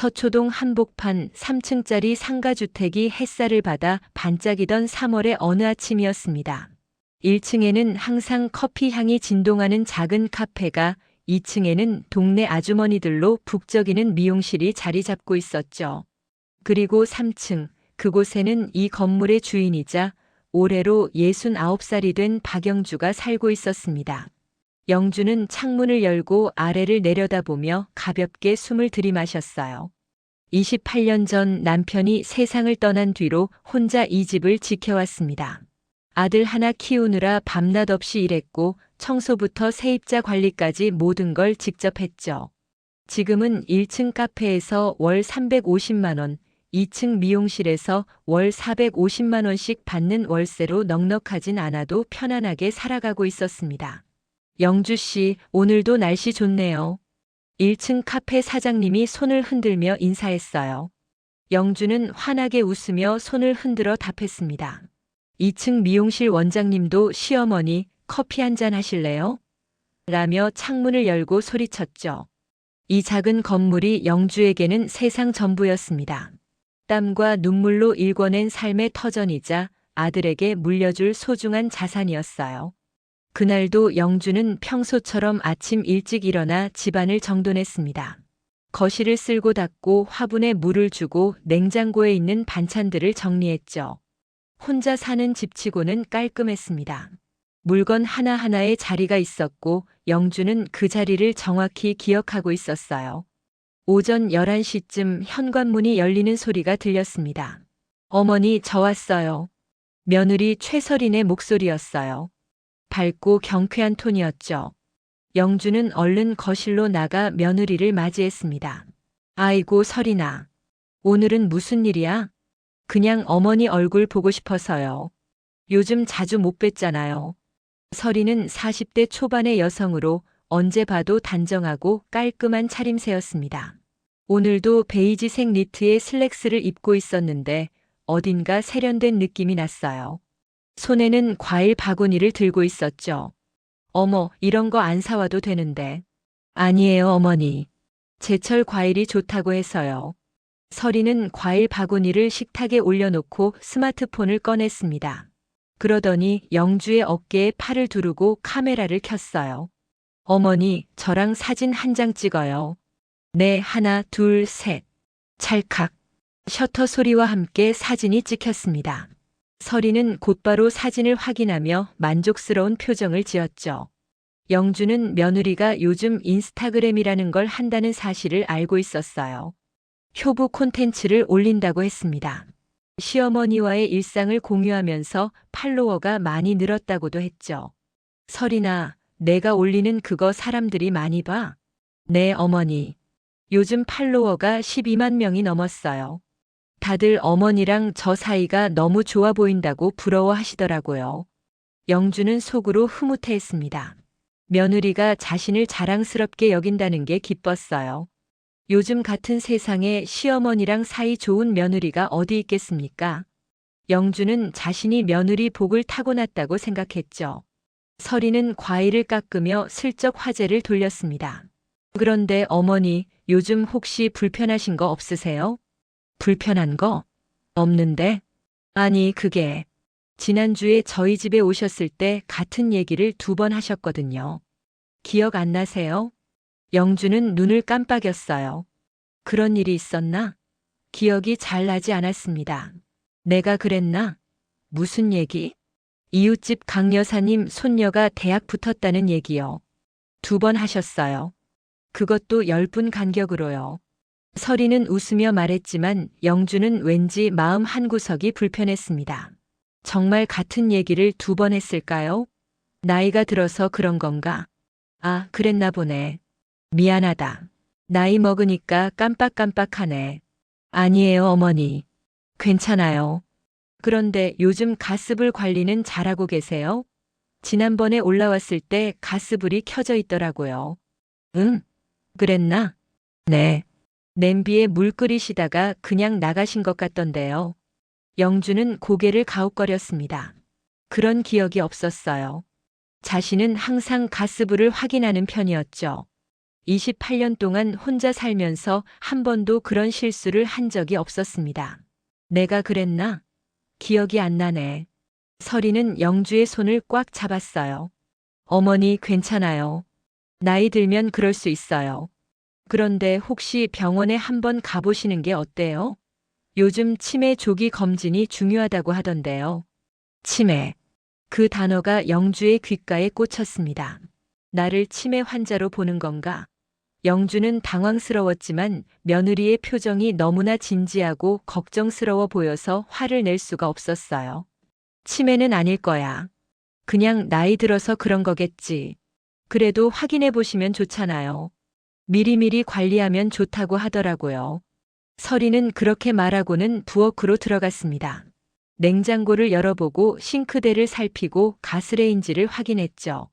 서초동 한복판 3층짜리 상가주택이 햇살을 받아 반짝이던 3월의 어느 아침이었습니다. 1층에는 항상 커피 향이 진동하는 작은 카페가, 2층에는 동네 아주머니들로 북적이는 미용실이 자리 잡고 있었죠. 그리고 3층, 그곳에는 이 건물의 주인이자 올해로 69살이 된 박영주가 살고 있었습니다. 영주는 창문을 열고 아래를 내려다보며 가볍게 숨을 들이마셨어요. 28년 전 남편이 세상을 떠난 뒤로 혼자 이 집을 지켜왔습니다. 아들 하나 키우느라 밤낮 없이 일했고 청소부터 세입자 관리까지 모든 걸 직접 했죠. 지금은 1층 카페에서 월 350만 원, 2층 미용실에서 월 450만 원씩 받는 월세로 넉넉하진 않아도 편안하게 살아가고 있었습니다. 영주 씨, 오늘도 날씨 좋네요. 1층 카페 사장님이 손을 흔들며 인사했어요. 영주는 환하게 웃으며 손을 흔들어 답했습니다. 2층 미용실 원장님도 시어머니 커피 한잔 하실래요? 라며 창문을 열고 소리쳤죠. 이 작은 건물이 영주에게는 세상 전부였습니다. 땀과 눈물로 일궈낸 삶의 터전이자 아들에게 물려줄 소중한 자산이었어요. 그날도 영주는 평소처럼 아침 일찍 일어나 집안을 정돈했습니다. 거실을 쓸고 닦고 화분에 물을 주고 냉장고에 있는 반찬들을 정리했죠. 혼자 사는 집치고는 깔끔했습니다. 물건 하나하나에 자리가 있었고 영주는 그 자리를 정확히 기억하고 있었어요. 오전 11시쯤 현관문이 열리는 소리가 들렸습니다. 어머니, 저 왔어요. 며느리 최설인의 목소리였어요. 밝고 경쾌한 톤이었죠. 영주는 얼른 거실로 나가 며느리를 맞이했습니다. 아이고, 설인아. 오늘은 무슨 일이야? 그냥 어머니 얼굴 보고 싶어서요. 요즘 자주 못 뵀잖아요. 설인은 40대 초반의 여성으로 언제 봐도 단정하고 깔끔한 차림새였습니다. 오늘도 베이지색 니트에 슬랙스를 입고 있었는데 어딘가 세련된 느낌이 났어요. 손에는 과일 바구니를 들고 있었죠. 어머, 이런 거 안 사와도 되는데. 아니에요, 어머니. 제철 과일이 좋다고 해서요. 설이는 과일 바구니를 식탁에 올려놓고 스마트폰을 꺼냈습니다. 그러더니 영주의 어깨에 팔을 두르고 카메라를 켰어요. 어머니, 저랑 사진 한 장 찍어요. 네, 하나, 둘, 셋. 찰칵. 셔터 소리와 함께 사진이 찍혔습니다. 설이는 곧바로 사진을 확인하며 만족스러운 표정을 지었죠. 영주는 며느리가 요즘 인스타그램이라는 걸 한다는 사실을 알고 있었어요. 효부 콘텐츠를 올린다고 했습니다. 시어머니와의 일상을 공유하면서 팔로워가 많이 늘었다고도 했죠. 설이나, 내가 올리는 그거 사람들이 많이 봐? 네, 어머니. 요즘 팔로워가 12만 명이 넘었어요. 다들 어머니랑 저 사이가 너무 좋아 보인다고 부러워하시더라고요. 영주는 속으로 흐뭇해했습니다. 며느리가 자신을 자랑스럽게 여긴다는 게 기뻤어요. 요즘 같은 세상에 시어머니랑 사이 좋은 며느리가 어디 있겠습니까? 영주는 자신이 며느리 복을 타고났다고 생각했죠. 설이는 과일을 깎으며 슬쩍 화제를 돌렸습니다. 그런데 어머니, 요즘 혹시 불편하신 거 없으세요? 불편한 거? 없는데? 아니, 그게 지난주에 저희 집에 오셨을 때 같은 얘기를 2번 하셨거든요. 기억 안 나세요? 영주는 눈을 깜빡였어요. 그런 일이 있었나? 기억이 잘 나지 않았습니다. 내가 그랬나? 무슨 얘기? 이웃집 강 여사님 손녀가 대학 붙었다는 얘기요. 2번 하셨어요. 그것도 10분 간격으로요. 설이는 웃으며 말했지만 영주는 왠지 마음 한구석이 불편했습니다. 정말 같은 얘기를 2번 했을까요? 나이가 들어서 그런 건가? 아, 그랬나 보네. 미안하다. 나이 먹으니까 깜빡깜빡하네. 아니에요, 어머니. 괜찮아요. 그런데 요즘 가스불 관리는 잘하고 계세요? 지난번에 올라왔을 때 가스불이 켜져 있더라고요. 응? 그랬나? 네. 냄비에 물 끓이시다가 그냥 나가신 것 같던데요. 영주는 고개를 가웃거렸습니다. 그런 기억이 없었어요. 자신은 항상 가스불을 확인하는 편이었죠. 28년 동안 혼자 살면서 한 번도 그런 실수를 한 적이 없었습니다. 내가 그랬나? 기억이 안 나네. 서리는 영주의 손을 꽉 잡았어요. 어머니 괜찮아요. 나이 들면 그럴 수 있어요. 그런데 혹시 병원에 한번 가보시는 게 어때요? 요즘 치매 조기 검진이 중요하다고 하던데요. 치매. 그 단어가 영주의 귓가에 꽂혔습니다. 나를 치매 환자로 보는 건가? 영주는 당황스러웠지만 며느리의 표정이 너무나 진지하고 걱정스러워 보여서 화를 낼 수가 없었어요. 치매는 아닐 거야. 그냥 나이 들어서 그런 거겠지. 그래도 확인해 보시면 좋잖아요. 미리미리 관리하면 좋다고 하더라고요. 서리는 그렇게 말하고는 부엌으로 들어갔습니다. 냉장고를 열어보고 싱크대를 살피고 가스레인지를 확인했죠.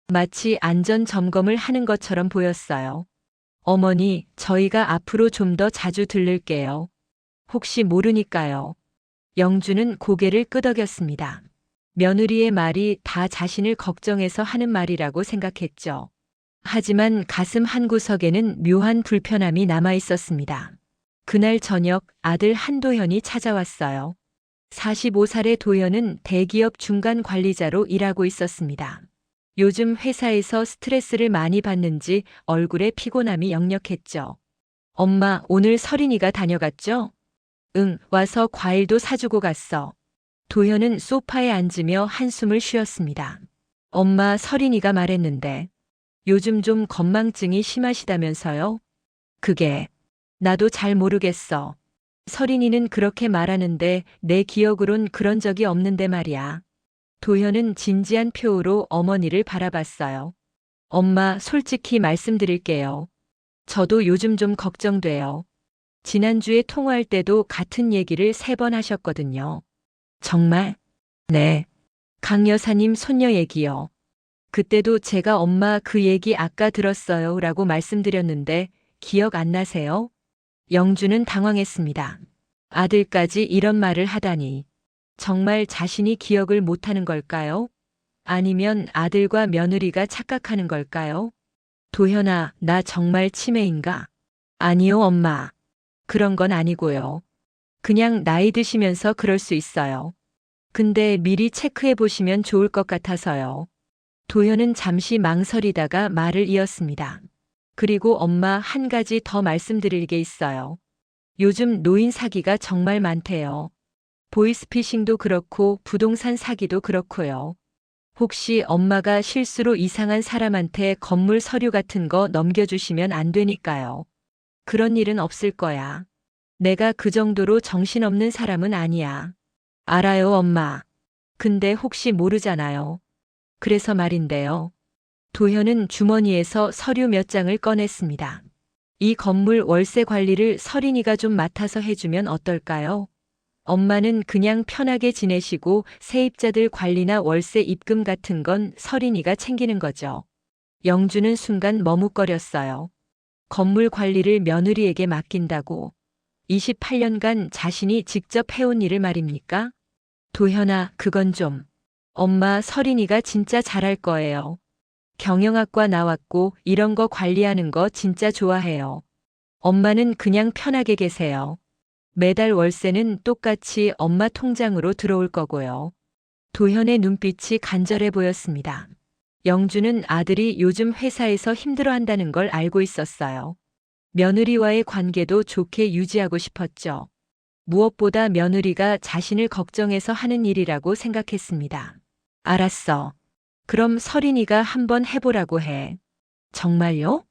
마치 안전 점검을 하는 것처럼 보였어요. 어머니, 저희가 앞으로 좀 더 자주 들를게요. 혹시 모르니까요. 영주는 고개를 끄덕였습니다. 며느리의 말이 다 자신을 걱정해서 하는 말이라고 생각했죠. 하지만 가슴 한구석에는 묘한 불편함이 남아 있었습니다. 그날 저녁 아들 한도현이 찾아왔어요. 45살의 도현은 대기업 중간 관리자로 일하고 있었습니다. 요즘 회사에서 스트레스를 많이 받는지 얼굴에 피곤함이 역력했죠. 엄마, 오늘 서린이가 다녀갔죠? 응, 와서 과일도 사주고 갔어. 도현은 소파에 앉으며 한숨을 쉬었습니다. 엄마, 서린이가 말했는데 요즘 좀 건망증이 심하시다면서요? 그게 나도 잘 모르겠어. 서린이는 그렇게 말하는데 내 기억으론 그런 적이 없는데 말이야. 도현은 진지한 표호로 어머니를 바라봤어요. 엄마, 솔직히 말씀드릴게요. 저도 요즘 좀 걱정돼요. 지난주에 통화할 때도 같은 얘기를 3번 하셨거든요. 정말? 네. 강 여사님 손녀 얘기요. 그때도 제가 엄마 그 얘기 아까 들었어요 라고 말씀드렸는데 기억 안 나세요? 영주는 당황했습니다. 아들까지 이런 말을 하다니. 정말 자신이 기억을 못하는 걸까요? 아니면 아들과 며느리가 착각하는 걸까요? 도현아, 나 정말 치매인가? 아니요, 엄마. 그런 건 아니고요. 그냥 나이 드시면서 그럴 수 있어요. 근데 미리 체크해 보시면 좋을 것 같아서요. 도현은 잠시 망설이다가 말을 이었습니다. 그리고 엄마 한 가지 더 말씀드릴 게 있어요. 요즘 노인 사기가 정말 많대요. 보이스피싱도 그렇고 부동산 사기도 그렇고요. 혹시 엄마가 실수로 이상한 사람한테 건물 서류 같은 거 넘겨주시면 안 되니까요. 그런 일은 없을 거야. 내가 그 정도로 정신없는 사람은 아니야. 알아요, 엄마. 근데 혹시 모르잖아요. 그래서 말인데요. 도현은 주머니에서 서류 몇 장을 꺼냈습니다. 이 건물 월세 관리를 서린이가 좀 맡아서 해주면 어떨까요? 엄마는 그냥 편하게 지내시고 세입자들 관리나 월세 입금 같은 건 서린이가 챙기는 거죠. 영주는 순간 머뭇거렸어요. 건물 관리를 며느리에게 맡긴다고 28년간 자신이 직접 해온 일을 말입니까? 도현아, 그건 좀. 엄마, 서린이가 진짜 잘할 거예요. 경영학과 나왔고 이런 거 관리하는 거 진짜 좋아해요. 엄마는 그냥 편하게 계세요. 매달 월세는 똑같이 엄마 통장으로 들어올 거고요. 도현의 눈빛이 간절해 보였습니다. 영주는 아들이 요즘 회사에서 힘들어한다는 걸 알고 있었어요. 며느리와의 관계도 좋게 유지하고 싶었죠. 무엇보다 며느리가 자신을 걱정해서 하는 일이라고 생각했습니다. 알았어. 그럼 서린이가 한번 해보라고 해. 정말요?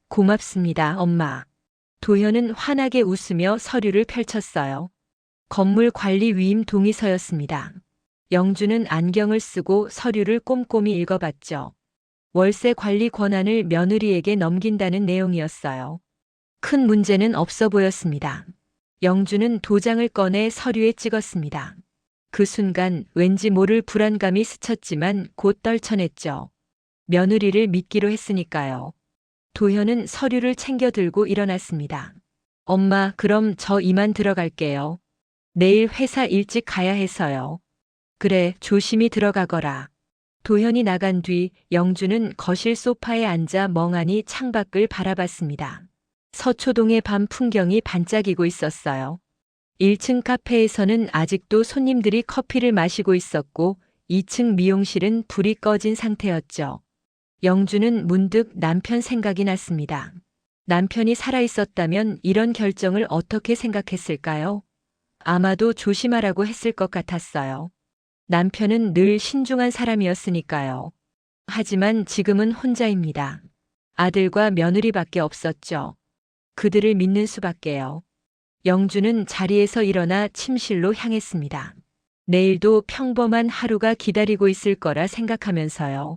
고맙습니다, 엄마. 도현은 환하게 웃으며 서류를 펼쳤어요. 건물 관리 위임 동의서였습니다. 영주는 안경을 쓰고 서류를 꼼꼼히 읽어봤죠. 월세 관리 권한을 며느리에게 넘긴다는 내용이었어요. 큰 문제는 없어 보였습니다. 영주는 도장을 꺼내 서류에 찍었습니다. 그 순간 왠지 모를 불안감이 스쳤지만 곧 떨쳐냈죠. 며느리를 믿기로 했으니까요. 도현은 서류를 챙겨 들고 일어났습니다. 엄마, 그럼 저 이만 들어갈게요. 내일 회사 일찍 가야 해서요. 그래, 조심히 들어가거라. 도현이 나간 뒤 영주는 거실 소파에 앉아 멍하니 창밖을 바라봤습니다. 서초동의 밤 풍경이 반짝이고 있었어요. 1층 카페에서는 아직도 손님들이 커피를 마시고 있었고 2층 미용실은 불이 꺼진 상태였죠. 영주는 문득 남편 생각이 났습니다. 남편이 살아있었다면 이런 결정을 어떻게 생각했을까요? 아마도 조심하라고 했을 것 같았어요. 남편은 늘 신중한 사람이었으니까요. 하지만 지금은 혼자입니다. 아들과 며느리밖에 없었죠. 그들을 믿는 수밖에요. 영주는 자리에서 일어나 침실로 향했습니다. 내일도 평범한 하루가 기다리고 있을 거라 생각하면서요.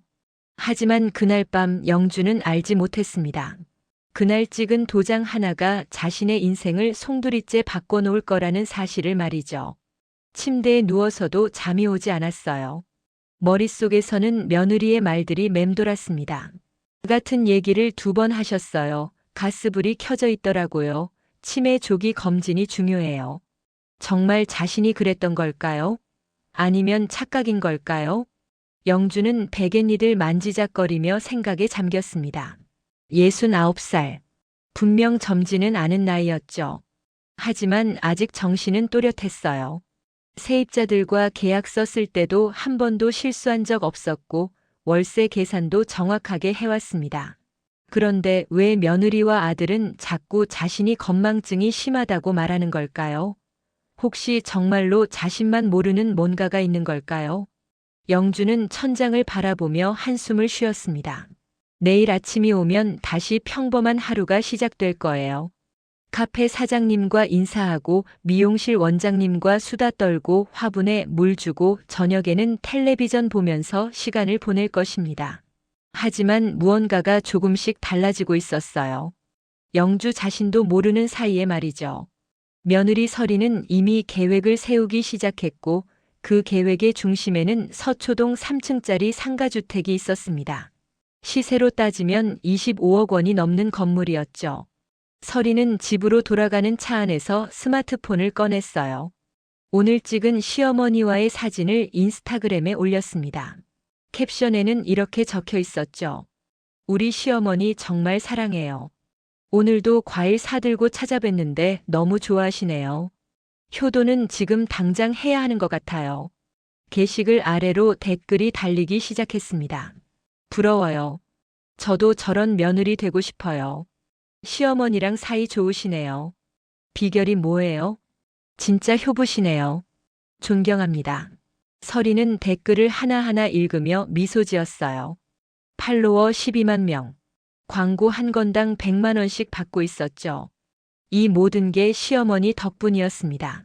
하지만 그날 밤 영주는 알지 못했습니다. 그날 찍은 도장 하나가 자신의 인생을 송두리째 바꿔놓을 거라는 사실을 말이죠. 침대에 누워서도 잠이 오지 않았어요. 머릿속에서는 며느리의 말들이 맴돌았습니다. 그 같은 얘기를 2번 하셨어요. 가스불이 켜져 있더라고요. 치매 조기 검진이 중요해요. 정말 자신이 그랬던 걸까요? 아니면 착각인 걸까요? 영주는 베갯니들 만지작거리며 생각에 잠겼습니다. 69살. 분명 젊지는 않은 나이였죠. 하지만 아직 정신은 또렷했어요. 세입자들과 계약서 쓸 때도 한 번도 실수한 적 없었고 월세 계산도 정확하게 해왔습니다. 그런데 왜 며느리와 아들은 자꾸 자신이 건망증이 심하다고 말하는 걸까요? 혹시 정말로 자신만 모르는 뭔가가 있는 걸까요? 영주는 천장을 바라보며 한숨을 쉬었습니다. 내일 아침이 오면 다시 평범한 하루가 시작될 거예요. 카페 사장님과 인사하고 미용실 원장님과 수다 떨고 화분에 물 주고 저녁에는 텔레비전 보면서 시간을 보낼 것입니다. 하지만 무언가가 조금씩 달라지고 있었어요. 영주 자신도 모르는 사이에 말이죠. 며느리 설이는 이미 계획을 세우기 시작했고 그 계획의 중심에는 서초동 3층짜리 상가주택이 있었습니다. 시세로 따지면 25억 원이 넘는 건물이었죠. 설이는 집으로 돌아가는 차 안에서 스마트폰을 꺼냈어요. 오늘 찍은 시어머니와의 사진을 인스타그램에 올렸습니다. 캡션에는 이렇게 적혀 있었죠. 우리 시어머니 정말 사랑해요. 오늘도 과일 사들고 찾아뵀는데 너무 좋아하시네요. 효도는 지금 당장 해야 하는 것 같아요. 게시글 아래로 댓글이 달리기 시작했습니다. 부러워요. 저도 저런 며느리 되고 싶어요. 시어머니랑 사이 좋으시네요. 비결이 뭐예요? 진짜 효부시네요. 존경합니다. 설이는 댓글을 하나하나 읽으며 미소 지었어요. 팔로워 12만 명. 광고 한 건당 100만 원씩 받고 있었죠. 이 모든 게 시어머니 덕분이었습니다.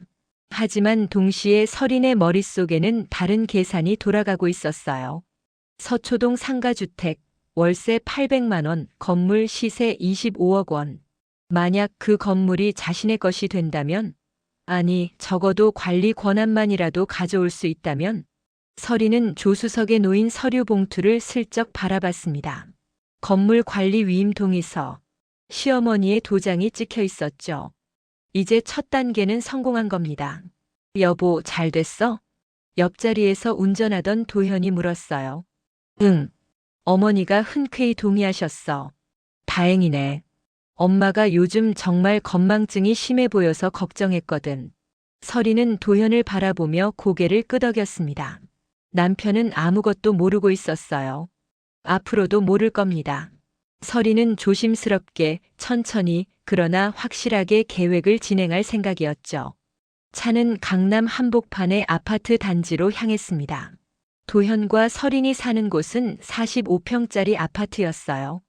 하지만 동시에 설인의 머릿속에는 다른 계산이 돌아가고 있었어요. 서초동 상가주택, 월세 800만 원, 건물 시세 25억 원. 만약 그 건물이 자신의 것이 된다면, 아니, 적어도 관리 권한만이라도 가져올 수 있다면, 설이는 조수석에 놓인 서류 봉투를 슬쩍 바라봤습니다. 건물 관리 위임 동의서, 시어머니의 도장이 찍혀 있었죠. 이제 첫 단계는 성공한 겁니다. 여보, 잘 됐어? 옆자리에서 운전하던 도현이 물었어요. 응. 어머니가 흔쾌히 동의하셨어. 다행이네. 엄마가 요즘 정말 건망증이 심해 보여서 걱정했거든. 설이는 도현을 바라보며 고개를 끄덕였습니다. 남편은 아무것도 모르고 있었어요. 앞으로도 모를 겁니다. 설이는 조심스럽게, 천천히, 그러나 확실하게 계획을 진행할 생각이었죠. 차는 강남 한복판의 아파트 단지로 향했습니다. 도현과 설인이 사는 곳은 45평짜리 아파트였어요.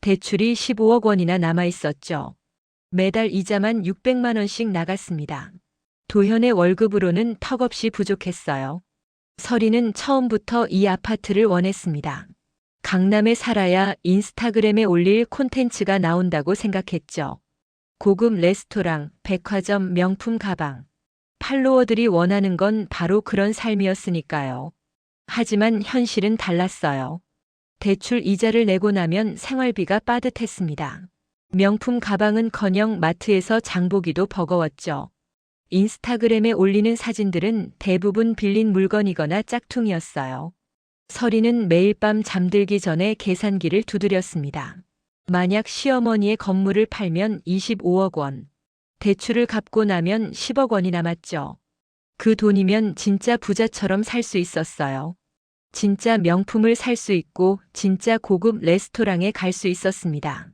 대출이 15억 원이나 남아 있었죠. 매달 이자만 600만 원씩 나갔습니다. 도현의 월급으로는 턱없이 부족했어요. 설이는 처음부터 이 아파트를 원했습니다. 강남에 살아야 인스타그램에 올릴 콘텐츠가 나온다고 생각했죠. 고급 레스토랑, 백화점, 명품 가방. 팔로워들이 원하는 건 바로 그런 삶이었으니까요. 하지만 현실은 달랐어요. 대출 이자를 내고 나면 생활비가 빠듯했습니다. 명품 가방은커녕 마트에서 장보기도 버거웠죠. 인스타그램에 올리는 사진들은 대부분 빌린 물건이거나 짝퉁이었어요. 서리는 매일 밤 잠들기 전에 계산기를 두드렸습니다. 만약 시어머니의 건물을 팔면 25억 원, 대출을 갚고 나면 10억 원이 남았죠. 그 돈이면 진짜 부자처럼 살 수 있었어요. 진짜 명품을 살 수 있고 진짜 고급 레스토랑에 갈 수 있었습니다.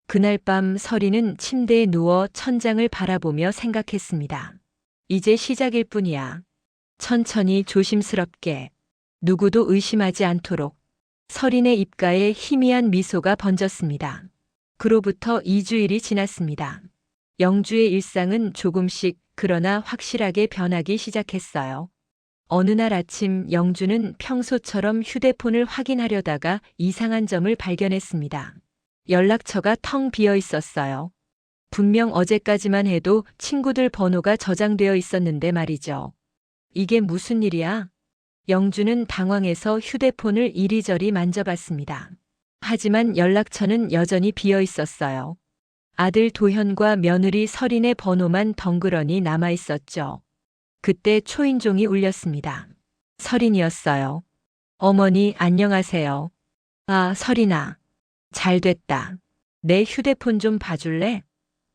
그날 밤 서리는 침대에 누워 천장을 바라보며 생각했습니다. 이제 시작일 뿐이야. 천천히 조심스럽게. 누구도 의심하지 않도록. 서린의 입가에 희미한 미소가 번졌습니다. 그로부터 2주일이 지났습니다. 영주의 일상은 조금씩 그러나 확실하게 변하기 시작했어요. 어느 날 아침 영주는 평소처럼 휴대폰을 확인하려다가 이상한 점을 발견했습니다. 연락처가 텅 비어 있었어요. 분명 어제까지만 해도 친구들 번호가 저장되어 있었는데 말이죠. 이게 무슨 일이야? 영주는 당황해서 휴대폰을 이리저리 만져봤습니다. 하지만 연락처는 여전히 비어 있었어요. 아들 도현과 며느리 서린의 번호만 덩그러니 남아 있었죠. 그때 초인종이 울렸습니다. 서린이었어요. 어머니, 안녕하세요. 아, 서린아. 잘 됐다. 내 휴대폰 좀 봐줄래?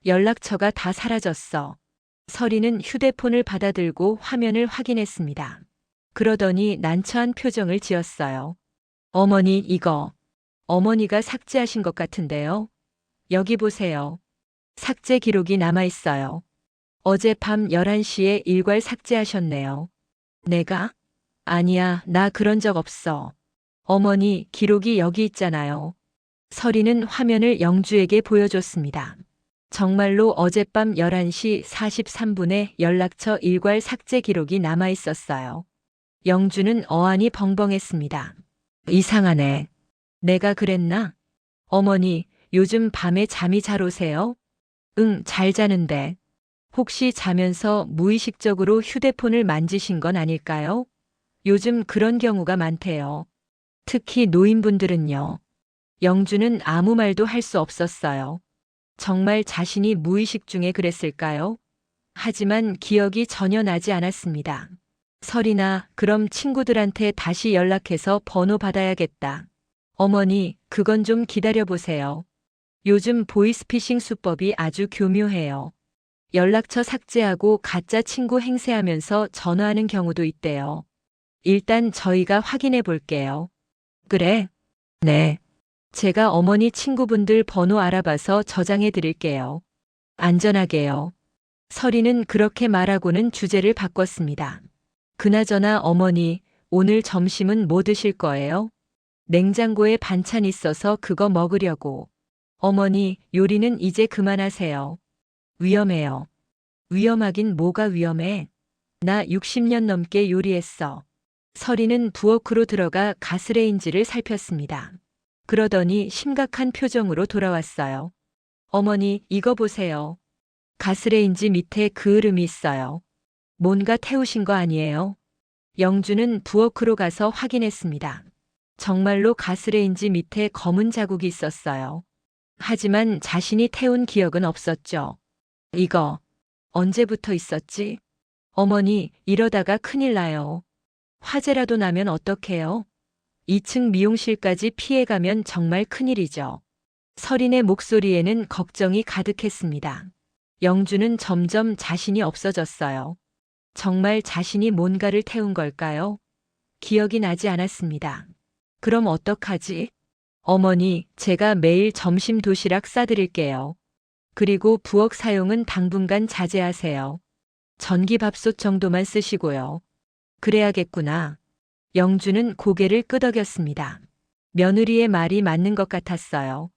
연락처가 다 사라졌어. 서린은 휴대폰을 받아들고 화면을 확인했습니다. 그러더니 난처한 표정을 지었어요. 어머니, 이거. 어머니가 삭제하신 것 같은데요. 여기 보세요. 삭제 기록이 남아 있어요. 어젯밤 11시에 일괄 삭제하셨네요. 내가? 아니야, 나 그런 적 없어. 어머니, 기록이 여기 있잖아요. 서리는 화면을 영주에게 보여줬습니다. 정말로 어젯밤 11시 43분에 연락처 일괄 삭제 기록이 남아 있었어요. 영주는 어안이 벙벙했습니다. 이상하네. 내가 그랬나? 어머니, 요즘 밤에 잠이 잘 오세요? 응, 잘 자는데. 혹시 자면서 무의식적으로 휴대폰을 만지신 건 아닐까요? 요즘 그런 경우가 많대요. 특히 노인분들은요. 영주는 아무 말도 할 수 없었어요. 정말 자신이 무의식 중에 그랬을까요? 하지만 기억이 전혀 나지 않았습니다. 설이나 그럼 친구들한테 다시 연락해서 번호 받아야겠다. 어머니, 그건 좀 기다려보세요. 요즘 보이스피싱 수법이 아주 교묘해요. 연락처 삭제하고 가짜 친구 행세하면서 전화하는 경우도 있대요. 일단 저희가 확인해 볼게요. 그래? 네. 제가 어머니 친구분들 번호 알아봐서 저장해 드릴게요. 안전하게요. 서리는 그렇게 말하고는 주제를 바꿨습니다. 그나저나 어머니, 오늘 점심은 뭐 드실 거예요? 냉장고에 반찬 있어서 그거 먹으려고. 어머니, 요리는 이제 그만하세요. 위험해요. 위험하긴 뭐가 위험해? 나 60년 넘게 요리했어. 서리는 부엌으로 들어가 가스레인지를 살폈습니다. 그러더니 심각한 표정으로 돌아왔어요. 어머니, 이거 보세요. 가스레인지 밑에 그을음이 있어요. 뭔가 태우신 거 아니에요? 영주는 부엌으로 가서 확인했습니다. 정말로 가스레인지 밑에 검은 자국이 있었어요. 하지만 자신이 태운 기억은 없었죠. 이거 언제부터 있었지? 어머니, 이러다가 큰일 나요. 화재라도 나면 어떡해요? 2층 미용실까지 피해가면 정말 큰일이죠. 서린의 목소리에는 걱정이 가득했습니다. 영주는 점점 자신이 없어졌어요. 정말 자신이 뭔가를 태운 걸까요? 기억이 나지 않았습니다. 그럼 어떡하지? 어머니, 제가 매일 점심 도시락 싸드릴게요. 그리고 부엌 사용은 당분간 자제하세요. 전기밥솥 정도만 쓰시고요. 그래야겠구나. 영주는 고개를 끄덕였습니다. 며느리의 말이 맞는 것 같았어요.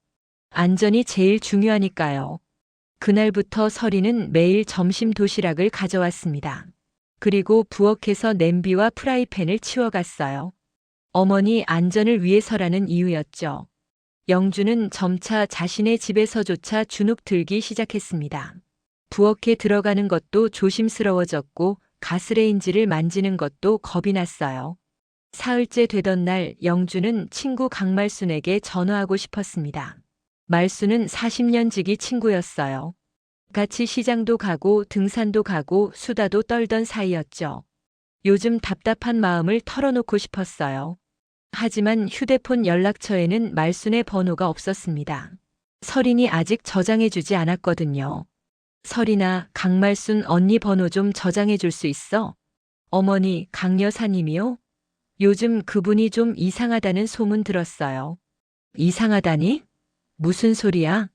안전이 제일 중요하니까요. 그날부터 서리는 매일 점심 도시락을 가져왔습니다. 그리고 부엌에서 냄비와 프라이팬을 치워갔어요. 어머니 안전을 위해서라는 이유였죠. 영주는 점차 자신의 집에서조차 주눅 들기 시작했습니다. 부엌에 들어가는 것도 조심스러워졌고 가스레인지를 만지는 것도 겁이 났어요. 사흘째 되던 날 영주는 친구 강말순에게 전화하고 싶었습니다. 말순은 40년 지기 친구였어요. 같이 시장도 가고 등산도 가고 수다도 떨던 사이였죠. 요즘 답답한 마음을 털어놓고 싶었어요. 하지만 휴대폰 연락처에는 말순의 번호가 없었습니다. 설인이 아직 저장해주지 않았거든요. 설인아, 강말순 언니 번호 좀 저장해줄 수 있어? 어머니, 강 여사님이요? 요즘 그분이 좀 이상하다는 소문 들었어요. 이상하다니? 무슨 소리야?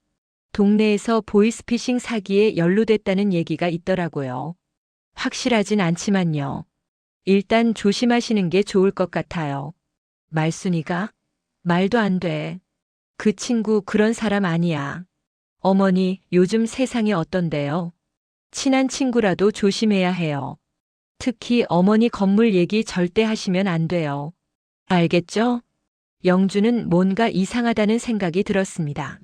동네에서 보이스피싱 사기에 연루됐다는 얘기가 있더라고요. 확실하진 않지만요. 일단 조심하시는 게 좋을 것 같아요. 말순이가? 말도 안 돼. 그 친구 그런 사람 아니야. 어머니, 요즘 세상이 어떤데요? 친한 친구라도 조심해야 해요. 특히 어머니 건물 얘기 절대 하시면 안 돼요. 알겠죠? 영주는 뭔가 이상하다는 생각이 들었습니다.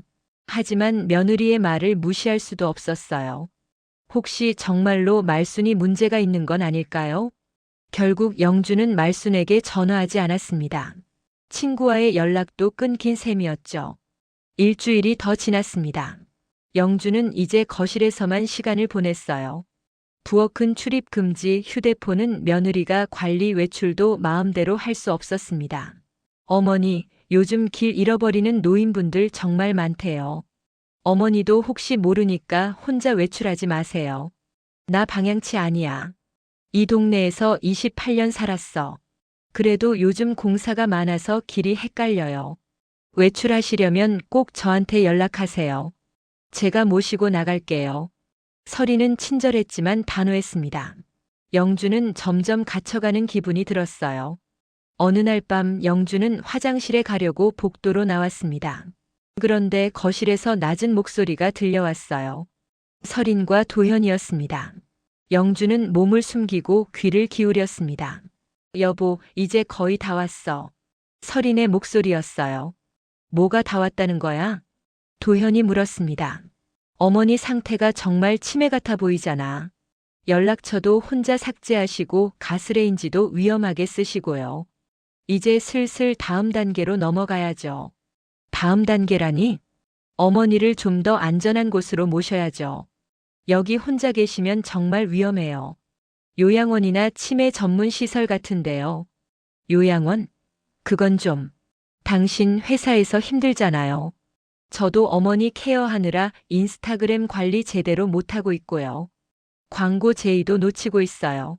하지만 며느리의 말을 무시할 수도 없었어요. 혹시 정말로 말순이 문제가 있는 건 아닐까요? 결국 영주는 말순에게 전화하지 않았습니다. 친구와의 연락도 끊긴 셈이었죠. 일주일이 더 지났습니다. 영주는 이제 거실에서만 시간을 보냈어요. 부엌은 출입 금지, 휴대폰은 며느리가 관리, 외출도 마음대로 할 수 없었습니다. 어머니, 요즘 길 잃어버리는 노인분들 정말 많대요. 어머니도 혹시 모르니까 혼자 외출하지 마세요. 나 방향치 아니야. 이 동네에서 28년 살았어. 그래도 요즘 공사가 많아서 길이 헷갈려요. 외출하시려면 꼭 저한테 연락하세요. 제가 모시고 나갈게요. 설이는 친절했지만 단호했습니다. 영주는 점점 갇혀가는 기분이 들었어요. 어느 날 밤 영주는 화장실에 가려고 복도로 나왔습니다. 그런데 거실에서 낮은 목소리가 들려왔어요. 설인과 도현이었습니다. 영주는 몸을 숨기고 귀를 기울였습니다. 여보, 이제 거의 다 왔어. 설인의 목소리였어요. 뭐가 다 왔다는 거야? 도현이 물었습니다. 어머니 상태가 정말 치매 같아 보이잖아. 연락처도 혼자 삭제하시고 가스레인지도 위험하게 쓰시고요. 이제 슬슬 다음 단계로 넘어가야죠. 다음 단계라니? 어머니를 좀 더 안전한 곳으로 모셔야죠. 여기 혼자 계시면 정말 위험해요. 요양원이나 치매 전문 시설 같은데요. 요양원? 그건 좀. 당신 회사에서 힘들잖아요. 저도 어머니 케어하느라 인스타그램 관리 제대로 못하고 있고요. 광고 제의도 놓치고 있어요.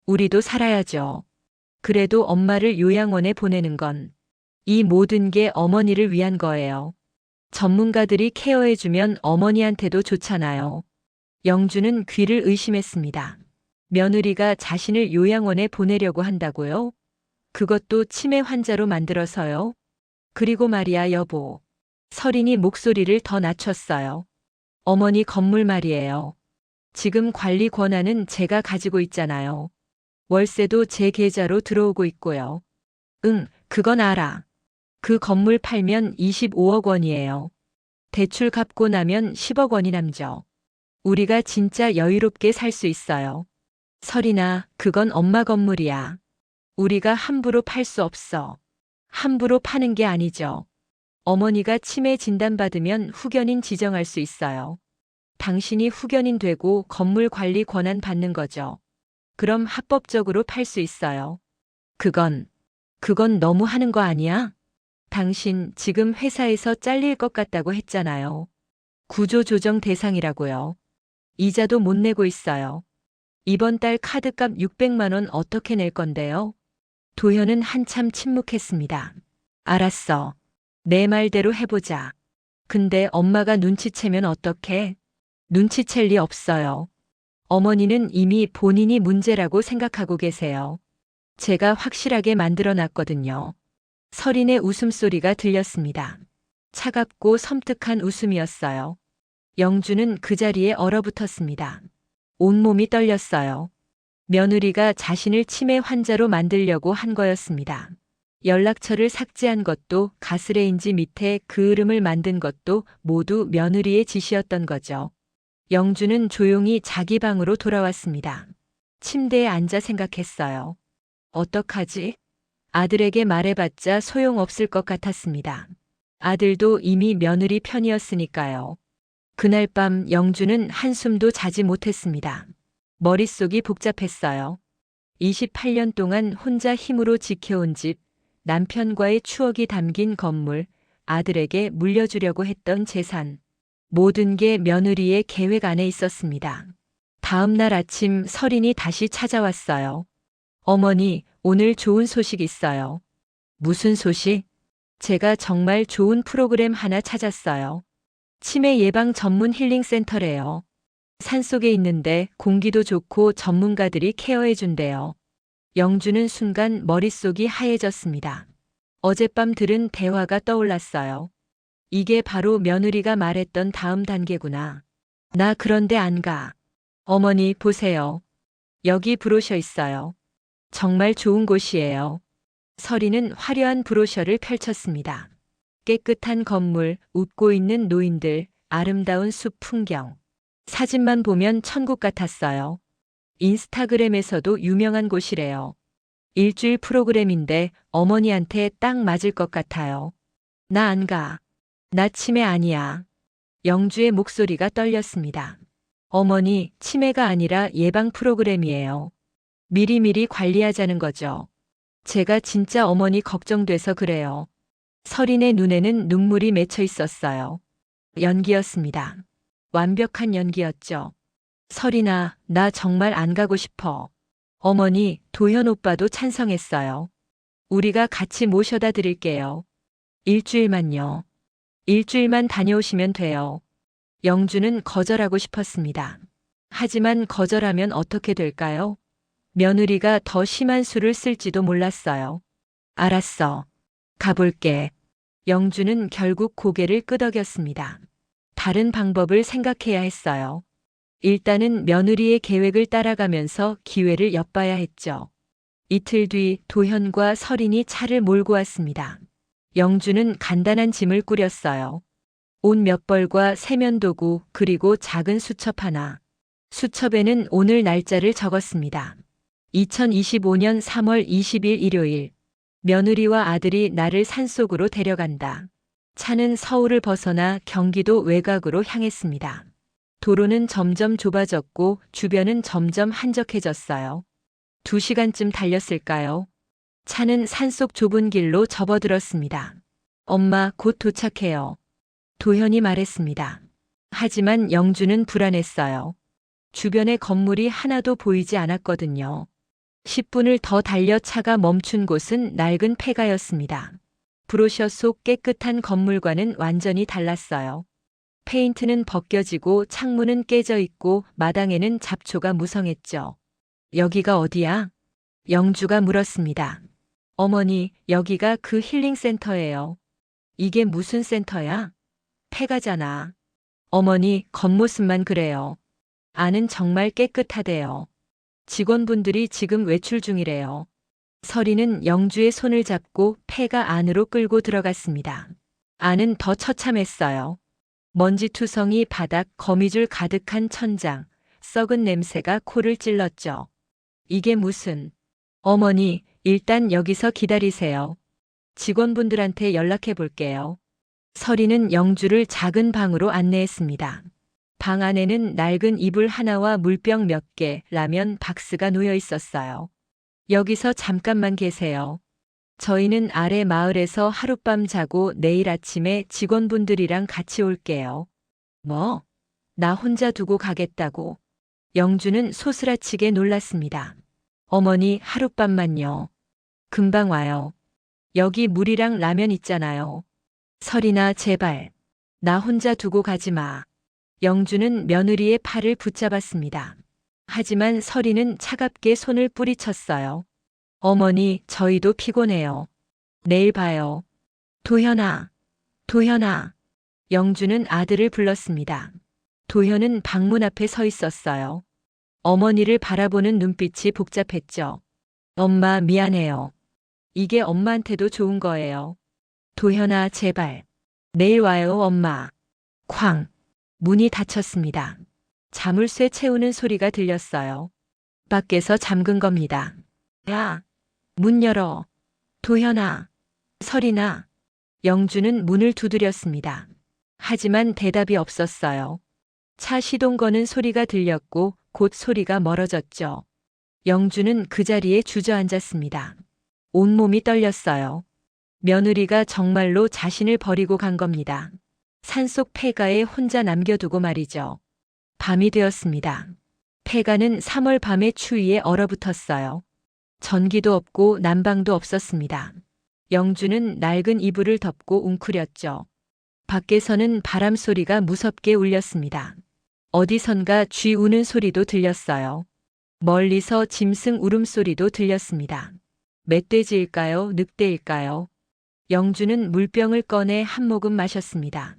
우리도 살아야죠. 그래도 엄마를 요양원에 보내는 건 이 모든 게 어머니를 위한 거예요. 전문가들이 케어해주면 어머니한테도 좋잖아요. 영주는 귀를 의심했습니다. 며느리가 자신을 요양원에 보내려고 한다고요? 그것도 치매 환자로 만들어서요? 그리고 말이야, 여보. 설인이 목소리를 더 낮췄어요. 어머니 건물 말이에요. 지금 관리 권한은 제가 가지고 있잖아요. 월세도 제 계좌로 들어오고 있고요. 응, 그건 알아. 그 건물 팔면 25억 원이에요. 대출 갚고 나면 10억 원이 남죠. 우리가 진짜 여유롭게 살 수 있어요. 설인아, 그건 엄마 건물이야. 우리가 함부로 팔 수 없어. 함부로 파는 게 아니죠. 어머니가 치매 진단받으면 후견인 지정할 수 있어요. 당신이 후견인 되고 건물 관리 권한 받는 거죠. 그럼 합법적으로 팔 수 있어요. 그건 너무 하는 거 아니야? 당신 지금 회사에서 잘릴 것 같다고 했잖아요. 구조조정 대상이라고요. 이자도 못 내고 있어요. 이번 달 카드값 600만 원 어떻게 낼 건데요? 도현은 한참 침묵했습니다. 알았어. 내 말대로 해보자. 근데 엄마가 눈치채면 어떡해? 눈치챌 리 없어요. 어머니는 이미 본인이 문제라고 생각하고 계세요. 제가 확실하게 만들어놨거든요. 설인의 웃음소리가 들렸습니다. 차갑고 섬뜩한 웃음이었어요. 영주는 그 자리에 얼어붙었습니다. 온몸이 떨렸어요. 며느리가 자신을 치매 환자로 만들려고 한 거였습니다. 연락처를 삭제한 것도 가스레인지 밑에 그 이름을 만든 것도 모두 며느리의 짓이었던 거죠. 영주는 조용히 자기 방으로 돌아왔습니다. 침대에 앉아 생각했어요. 어떡하지? 아들에게 말해봤자 소용없을 것 같았습니다. 아들도 이미 며느리 편이었으니까요. 그날 밤 영주는 한숨도 자지 못했습니다. 머릿속이 복잡했어요. 28년 동안 혼자 힘으로 지켜온 집, 남편과의 추억이 담긴 건물, 아들에게 물려주려고 했던 재산. 모든 게 며느리의 계획 안에 있었습니다. 다음 날 아침 설인이 다시 찾아왔어요. 어머니, 오늘 좋은 소식 있어요. 무슨 소식? 제가 정말 좋은 프로그램 하나 찾았어요. 치매 예방 전문 힐링 센터래요. 산속에 있는데 공기도 좋고 전문가들이 케어해준대요. 영주는 순간 머릿속이 하얘졌습니다. 어젯밤 들은 대화가 떠올랐어요. 이게 바로 며느리가 말했던 다음 단계구나. 나 그런데 안 가. 어머니 보세요. 여기 브로셔 있어요. 정말 좋은 곳이에요. 설이는 화려한 브로셔를 펼쳤습니다. 깨끗한 건물, 웃고 있는 노인들, 아름다운 숲 풍경. 사진만 보면 천국 같았어요. 인스타그램에서도 유명한 곳이래요. 일주일 프로그램인데 어머니한테 딱 맞을 것 같아요. 나 안 가. 나 치매 아니야. 영주의 목소리가 떨렸습니다. 어머니, 치매가 아니라 예방 프로그램이에요. 미리미리 관리하자는 거죠. 제가 진짜 어머니 걱정돼서 그래요. 설인의 눈에는 눈물이 맺혀 있었어요. 연기였습니다. 완벽한 연기였죠. 설인아, 나 정말 안 가고 싶어. 어머니, 도현 오빠도 찬성했어요. 우리가 같이 모셔다 드릴게요. 일주일만요. 일주일만 다녀오시면 돼요. 영주는 거절하고 싶었습니다. 하지만 거절하면 어떻게 될까요? 며느리가 더 심한 수를 쓸지도 몰랐어요. 알았어. 가볼게. 영주는 결국 고개를 끄덕였습니다. 다른 방법을 생각해야 했어요. 일단은 며느리의 계획을 따라가면서 기회를 엿봐야 했죠. 이틀 뒤 도현과 설인이 차를 몰고 왔습니다. 영주는 간단한 짐을 꾸렸어요. 옷 몇 벌과 세면도구 그리고 작은 수첩 하나. 수첩에는 오늘 날짜를 적었습니다. 2025년 3월 20일 일요일. 며느리와 아들이 나를 산속으로 데려간다. 차는 서울을 벗어나 경기도 외곽으로 향했습니다. 도로는 점점 좁아졌고 주변은 점점 한적해졌어요. 2시간쯤 달렸을까요? 차는 산속 좁은 길로 접어들었습니다. 엄마, 곧 도착해요. 도현이 말했습니다. 하지만 영주는 불안했어요. 주변에 건물이 하나도 보이지 않았거든요. 10분을 더 달려 차가 멈춘 곳은 낡은 폐가였습니다. 브로셔 속 깨끗한 건물과는 완전히 달랐어요. 페인트는 벗겨지고 창문은 깨져 있고 마당에는 잡초가 무성했죠. 여기가 어디야? 영주가 물었습니다. 어머니, 여기가 그 힐링 센터예요. 이게 무슨 센터야? 폐가잖아. 어머니, 겉모습만 그래요. 안은 정말 깨끗하대요. 직원분들이 지금 외출 중이래요. 설이는 영주의 손을 잡고 폐가 안으로 끌고 들어갔습니다. 안은 더 처참했어요. 먼지투성이 바닥, 거미줄 가득한 천장, 썩은 냄새가 코를 찔렀죠. 이게 무슨... 어머니, 일단 여기서 기다리세요. 직원분들한테 연락해 볼게요. 설이는 영주를 작은 방으로 안내했습니다. 방 안에는 낡은 이불 하나와 물병 몇 개, 라면 박스가 놓여 있었어요. 여기서 잠깐만 계세요. 저희는 아래 마을에서 하룻밤 자고 내일 아침에 직원분들이랑 같이 올게요. 뭐? 나 혼자 두고 가겠다고. 영주는 소스라치게 놀랐습니다. 어머니, 하룻밤만요. 금방 와요. 여기 물이랑 라면 있잖아요. 설이나 제발. 나 혼자 두고 가지 마. 영주는 며느리의 팔을 붙잡았습니다. 하지만 설이는 차갑게 손을 뿌리쳤어요. 어머니, 저희도 피곤해요. 내일 봐요. 도현아, 도현아. 영주는 아들을 불렀습니다. 도현은 방문 앞에 서 있었어요. 어머니를 바라보는 눈빛이 복잡했죠. 엄마, 미안해요. 이게 엄마한테도 좋은 거예요. 도현아, 제발. 내일 와요, 엄마. 쾅. 문이 닫혔습니다. 자물쇠 채우는 소리가 들렸어요. 밖에서 잠근 겁니다. 야, 문 열어. 도현아, 설이나. 영주는 문을 두드렸습니다. 하지만 대답이 없었어요. 차 시동 거는 소리가 들렸고 곧 소리가 멀어졌죠. 영주는 그 자리에 주저앉았습니다. 온몸이 떨렸어요. 며느리가 정말로 자신을 버리고 간 겁니다. 산속 폐가에 혼자 남겨두고 말이죠. 밤이 되었습니다. 폐가는 3월 밤의 추위에 얼어붙었어요. 전기도 없고 난방도 없었습니다. 영주는 낡은 이불을 덮고 웅크렸죠. 밖에서는 바람 소리가 무섭게 울렸습니다. 어디선가 쥐 우는 소리도 들렸어요. 멀리서 짐승 울음소리도 들렸습니다. 멧돼지일까요? 늑대일까요? 영주는 물병을 꺼내 한 모금 마셨습니다.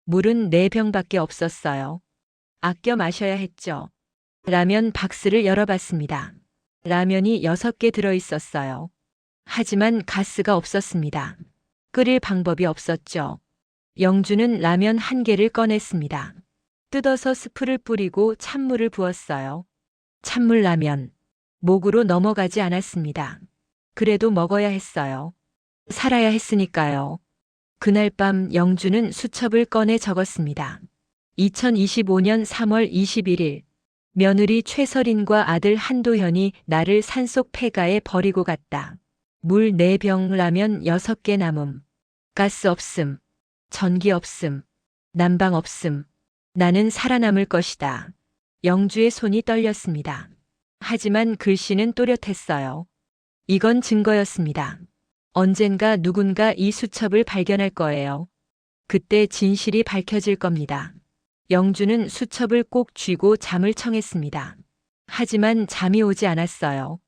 물은 4병밖에 없었어요. 아껴 마셔야 했죠. 라면 박스를 열어봤습니다. 라면이 6개 들어있었어요. 하지만 가스가 없었습니다. 끓일 방법이 없었죠. 영주는 라면 1개를 꺼냈습니다. 뜯어서 스프를 뿌리고 찬물을 부었어요. 찬물 라면. 목으로 넘어가지 않았습니다. 그래도 먹어야 했어요. 살아야 했으니까요. 그날 밤 영주는 수첩을 꺼내 적었습니다. 2025년 3월 21일. 며느리 최설인과 아들 한도현이 나를 산속 폐가에 버리고 갔다. 물 4병, 라면 6개 남음. 가스 없음. 전기 없음. 난방 없음. 나는 살아남을 것이다. 영주의 손이 떨렸습니다. 하지만 글씨는 또렷했어요. 이건 증거였습니다. 언젠가 누군가 이 수첩을 발견할 거예요. 그때 진실이 밝혀질 겁니다. 영주는 수첩을 꼭 쥐고 잠을 청했습니다. 하지만 잠이 오지 않았어요.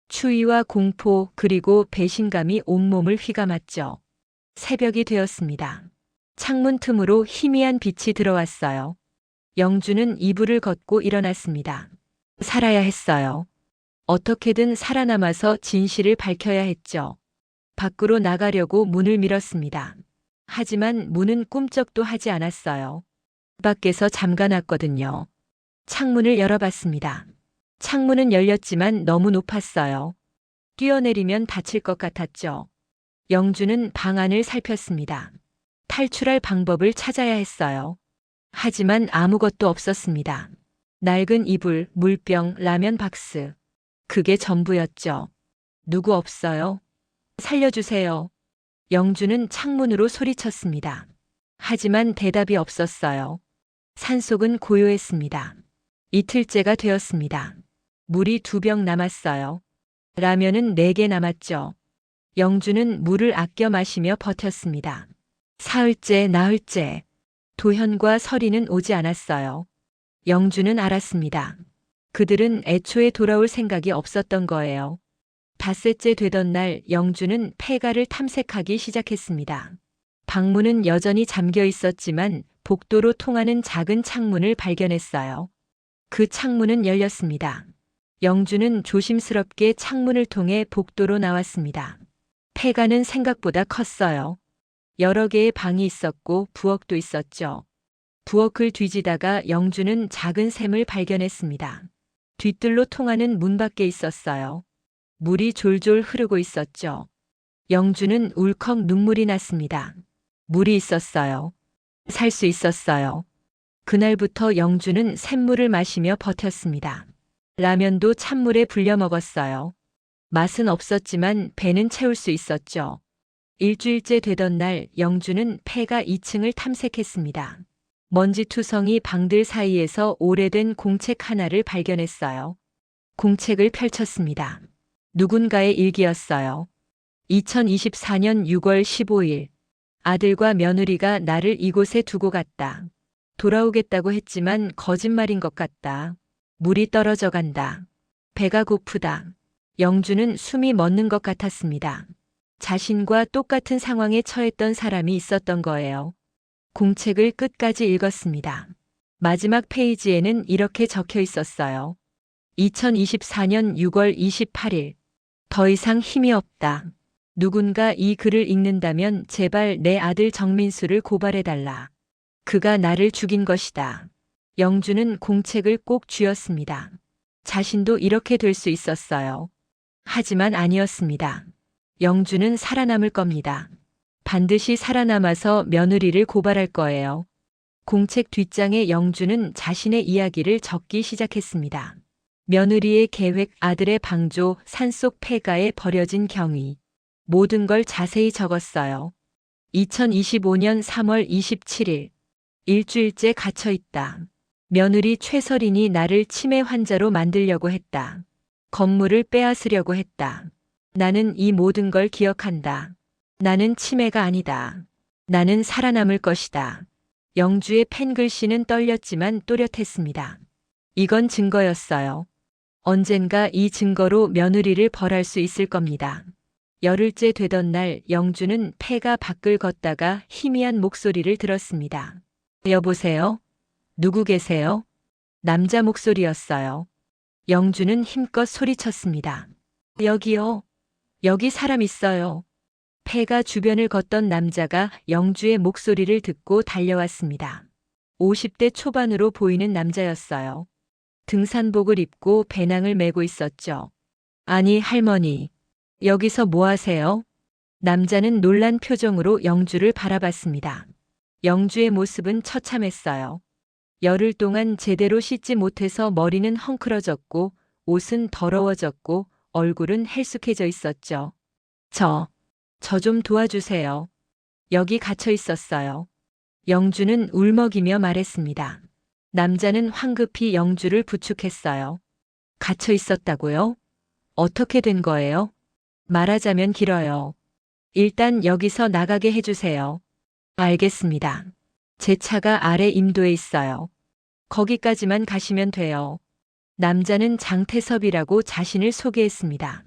추위와 공포 그리고 배신감이 온몸을 휘감았죠. 새벽이 되었습니다. 창문 틈으로 희미한 빛이 들어왔어요. 영주는 이불을 걷고 일어났습니다. 살아야 했어요. 어떻게든 살아남아서 진실을 밝혀야 했죠. 밖으로 나가려고 문을 밀었습니다. 하지만 문은 꿈쩍도 하지 않았어요. 밖에서 잠가놨거든요. 창문을 열어봤습니다. 창문은 열렸지만 너무 높았어요. 뛰어내리면 다칠 것 같았죠. 영주는 방 안을 살폈습니다. 탈출할 방법을 찾아야 했어요. 하지만 아무것도 없었습니다. 낡은 이불, 물병, 라면 박스. 그게 전부였죠. 누구 없어요? 살려주세요. 영주는 창문으로 소리쳤습니다. 하지만 대답이 없었어요. 산속은 고요했습니다. 이틀째가 되었습니다. 물이 2병 남았어요. 라면은 4개 남았죠. 영주는 물을 아껴 마시며 버텼습니다. 사흘째, 나흘째. 도현과 설이는 오지 않았어요. 영주는 알았습니다. 그들은 애초에 돌아올 생각이 없었던 거예요. 닷새째 되던 날 영주는 폐가를 탐색하기 시작했습니다. 방문은 여전히 잠겨 있었지만 복도로 통하는 작은 창문을 발견했어요. 그 창문은 열렸습니다. 영주는 조심스럽게 창문을 통해 복도로 나왔습니다. 폐가는 생각보다 컸어요. 여러 개의 방이 있었고 부엌도 있었죠. 부엌을 뒤지다가 영주는 작은 샘을 발견했습니다. 뒤뜰로 통하는 문 밖에 있었어요. 물이 졸졸 흐르고 있었죠. 영주는 울컥 눈물이 났습니다. 물이 있었어요. 살 수 있었어요. 그날부터 영주는 샘물을 마시며 버텼습니다. 라면도 찬물에 불려 먹었어요. 맛은 없었지만 배는 채울 수 있었죠. 일주일째 되던 날 영주는 폐가 2층을 탐색했습니다. 먼지투성이 방들 사이에서 오래된 공책 하나를 발견했어요. 공책을 펼쳤습니다. 누군가의 일기였어요. 2024년 6월 15일. 아들과 며느리가 나를 이곳에 두고 갔다. 돌아오겠다고 했지만 거짓말인 것 같다. 물이 떨어져 간다. 배가 고프다. 영주는 숨이 멎는 것 같았습니다. 자신과 똑같은 상황에 처했던 사람이 있었던 거예요. 공책을 끝까지 읽었습니다. 마지막 페이지에는 이렇게 적혀 있었어요. 2024년 6월 28일. 더 이상 힘이 없다. 누군가 이 글을 읽는다면 제발 내 아들 정민수를 고발해달라. 그가 나를 죽인 것이다. 영주는 공책을 꼭 쥐었습니다. 자신도 이렇게 될 수 있었어요. 하지만 아니었습니다. 영주는 살아남을 겁니다. 반드시 살아남아서 며느리를 고발할 거예요. 공책 뒷장에 영주는 자신의 이야기를 적기 시작했습니다. 며느리의 계획, 아들의 방조, 산속 폐가에 버려진 경위. 모든 걸 자세히 적었어요. 2025년 3월 27일. 일주일째 갇혀 있다. 며느리 최설인이 나를 치매 환자로 만들려고 했다. 건물을 빼앗으려고 했다. 나는 이 모든 걸 기억한다. 나는 치매가 아니다. 나는 살아남을 것이다. 영주의 펜글씨는 떨렸지만 또렷했습니다. 이건 증거였어요. 언젠가 이 증거로 며느리를 벌할 수 있을 겁니다. 열흘째 되던 날 영주는 폐가 밖을 걷다가 희미한 목소리를 들었습니다. 여보세요? 누구 계세요? 남자 목소리였어요. 영주는 힘껏 소리쳤습니다. 여기요. 여기 사람 있어요. 폐가 주변을 걷던 남자가 영주의 목소리를 듣고 달려왔습니다. 50대 초반으로 보이는 남자였어요. 등산복을 입고 배낭을 메고 있었죠. 아니, 할머니. 여기서 뭐 하세요? 남자는 놀란 표정으로 영주를 바라봤습니다. 영주의 모습은 처참했어요. 열흘 동안 제대로 씻지 못해서 머리는 헝클어졌고 옷은 더러워졌고 얼굴은 헬쑥해져 있었죠. 저 좀 도와주세요. 여기 갇혀 있었어요. 영주는 울먹이며 말했습니다. 남자는 황급히 영주를 부축했어요. 갇혀 있었다고요? 어떻게 된 거예요? 말하자면 길어요. 일단 여기서 나가게 해주세요. 알겠습니다. 제 차가 아래 임도에 있어요. 거기까지만 가시면 돼요. 남자는 장태섭이라고 자신을 소개했습니다.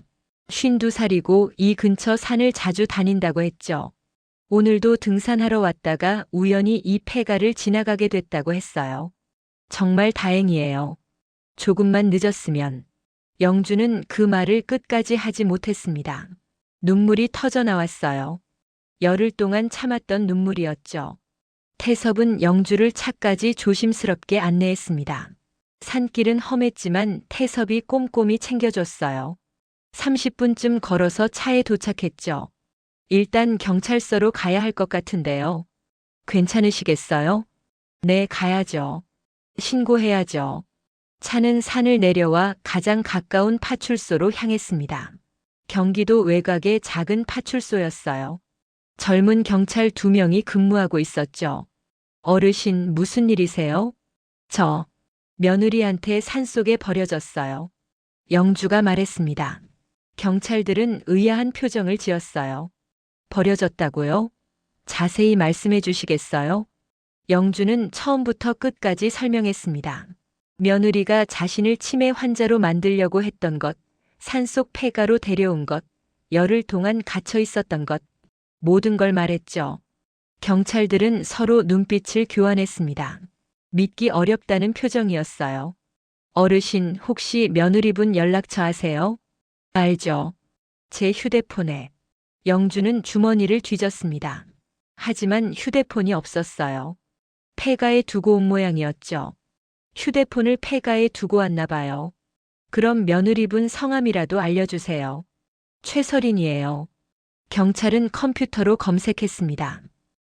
52살이고 이 근처 산을 자주 다닌다고 했죠. 오늘도 등산하러 왔다가 우연히 이 폐가를 지나가게 됐다고 했어요. 정말 다행이에요. 조금만 늦었으면. 영주는 그 말을 끝까지 하지 못했습니다. 눈물이 터져 나왔어요. 열흘 동안 참았던 눈물이었죠. 태섭은 영주를 차까지 조심스럽게 안내했습니다. 산길은 험했지만 태섭이 꼼꼼히 챙겨줬어요. 30분쯤 걸어서 차에 도착했죠. 일단 경찰서로 가야 할 것 같은데요. 괜찮으시겠어요? 네, 가야죠. 신고해야죠. 차는 산을 내려와 가장 가까운 파출소로 향했습니다. 경기도 외곽의 작은 파출소였어요. 젊은 경찰 2명이 근무하고 있었죠. 어르신, 무슨 일이세요? 저 며느리한테 산속에 버려졌어요. 영주가 말했습니다. 경찰들은 의아한 표정을 지었어요. 버려졌다고요? 자세히 말씀해 주시겠어요? 영주는 처음부터 끝까지 설명했습니다. 며느리가 자신을 치매 환자로 만들려고 했던 것, 산속 폐가로 데려온 것, 열흘 동안 갇혀 있었던 것, 모든 걸 말했죠. 경찰들은 서로 눈빛을 교환했습니다. 믿기 어렵다는 표정이었어요. 어르신, 혹시 며느리분 연락처 아세요? 알죠. 제 휴대폰에. 영주는 주머니를 뒤졌습니다. 하지만 휴대폰이 없었어요. 폐가에 두고 온 모양이었죠. 휴대폰을 폐가에 두고 왔나 봐요. 그럼 며느리분 성함이라도 알려주세요. 최설인이에요. 경찰은 컴퓨터로 검색했습니다.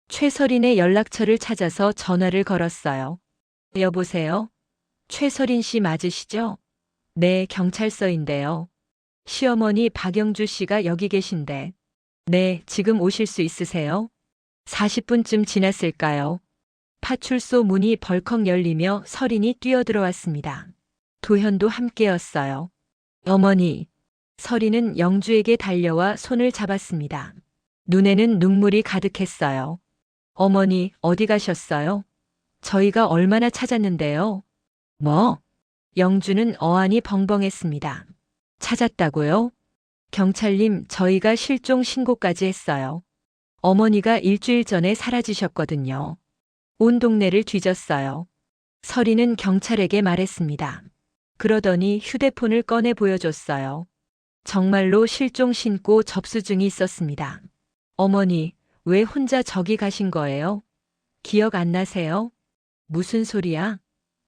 최설인의 연락처를 찾아서 전화를 걸었어요. 여보세요? 최설인 씨 맞으시죠? 네, 경찰서인데요. 시어머니 박영주 씨가 여기 계신데. 네, 지금 오실 수 있으세요? 40분쯤 지났을까요? 파출소 문이 벌컥 열리며 설인이 뛰어들어왔습니다. 도현도 함께였어요. 어머니. 설인은 영주에게 달려와 손을 잡았습니다. 눈에는 눈물이 가득했어요. 어머니, 어디 가셨어요? 저희가 얼마나 찾았는데요. 뭐? 영주는 어안이 벙벙했습니다. 찾았다고요? 경찰님, 저희가 실종 신고까지 했어요. 어머니가 일주일 전에 사라지셨거든요. 온 동네를 뒤졌어요. 설이는 경찰에게 말했습니다. 그러더니 휴대폰을 꺼내 보여줬어요. 정말로 실종 신고 접수증이 있었습니다. 어머니, 왜 혼자 저기 가신 거예요? 기억 안 나세요? 무슨 소리야?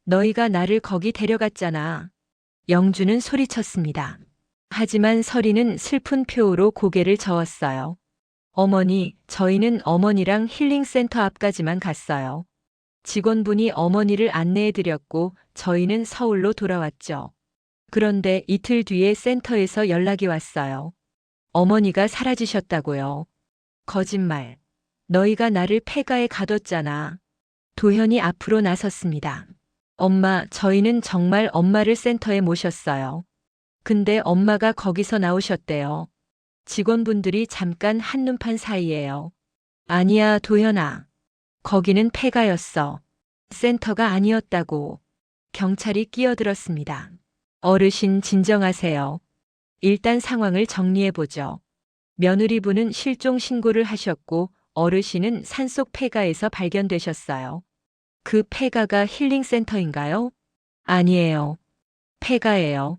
너희가 나를 거기 데려갔잖아. 영주는 소리쳤습니다. 하지만 설이는 슬픈 표호로 고개를 저었어요. 어머니, 저희는 어머니랑 힐링센터 앞까지만 갔어요. 직원분이 어머니를 안내해드렸고 저희는 서울로 돌아왔죠. 그런데 이틀 뒤에 센터에서 연락이 왔어요. 어머니가 사라지셨다고요. 거짓말. 너희가 나를 폐가에 가뒀잖아. 도현이 앞으로 나섰습니다. 엄마, 저희는 정말 엄마를 센터에 모셨어요. 근데 엄마가 거기서 나오셨대요. 직원분들이 잠깐 한눈판 사이에요. 아니야, 도현아. 거기는 폐가였어. 센터가 아니었다고. 경찰이 끼어들었습니다. 어르신 진정하세요. 일단 상황을 정리해보죠. 며느리분은 실종 신고를 하셨고 어르신은 산속 폐가에서 발견되셨어요. 그 폐가가 힐링센터인가요? 아니에요. 폐가예요.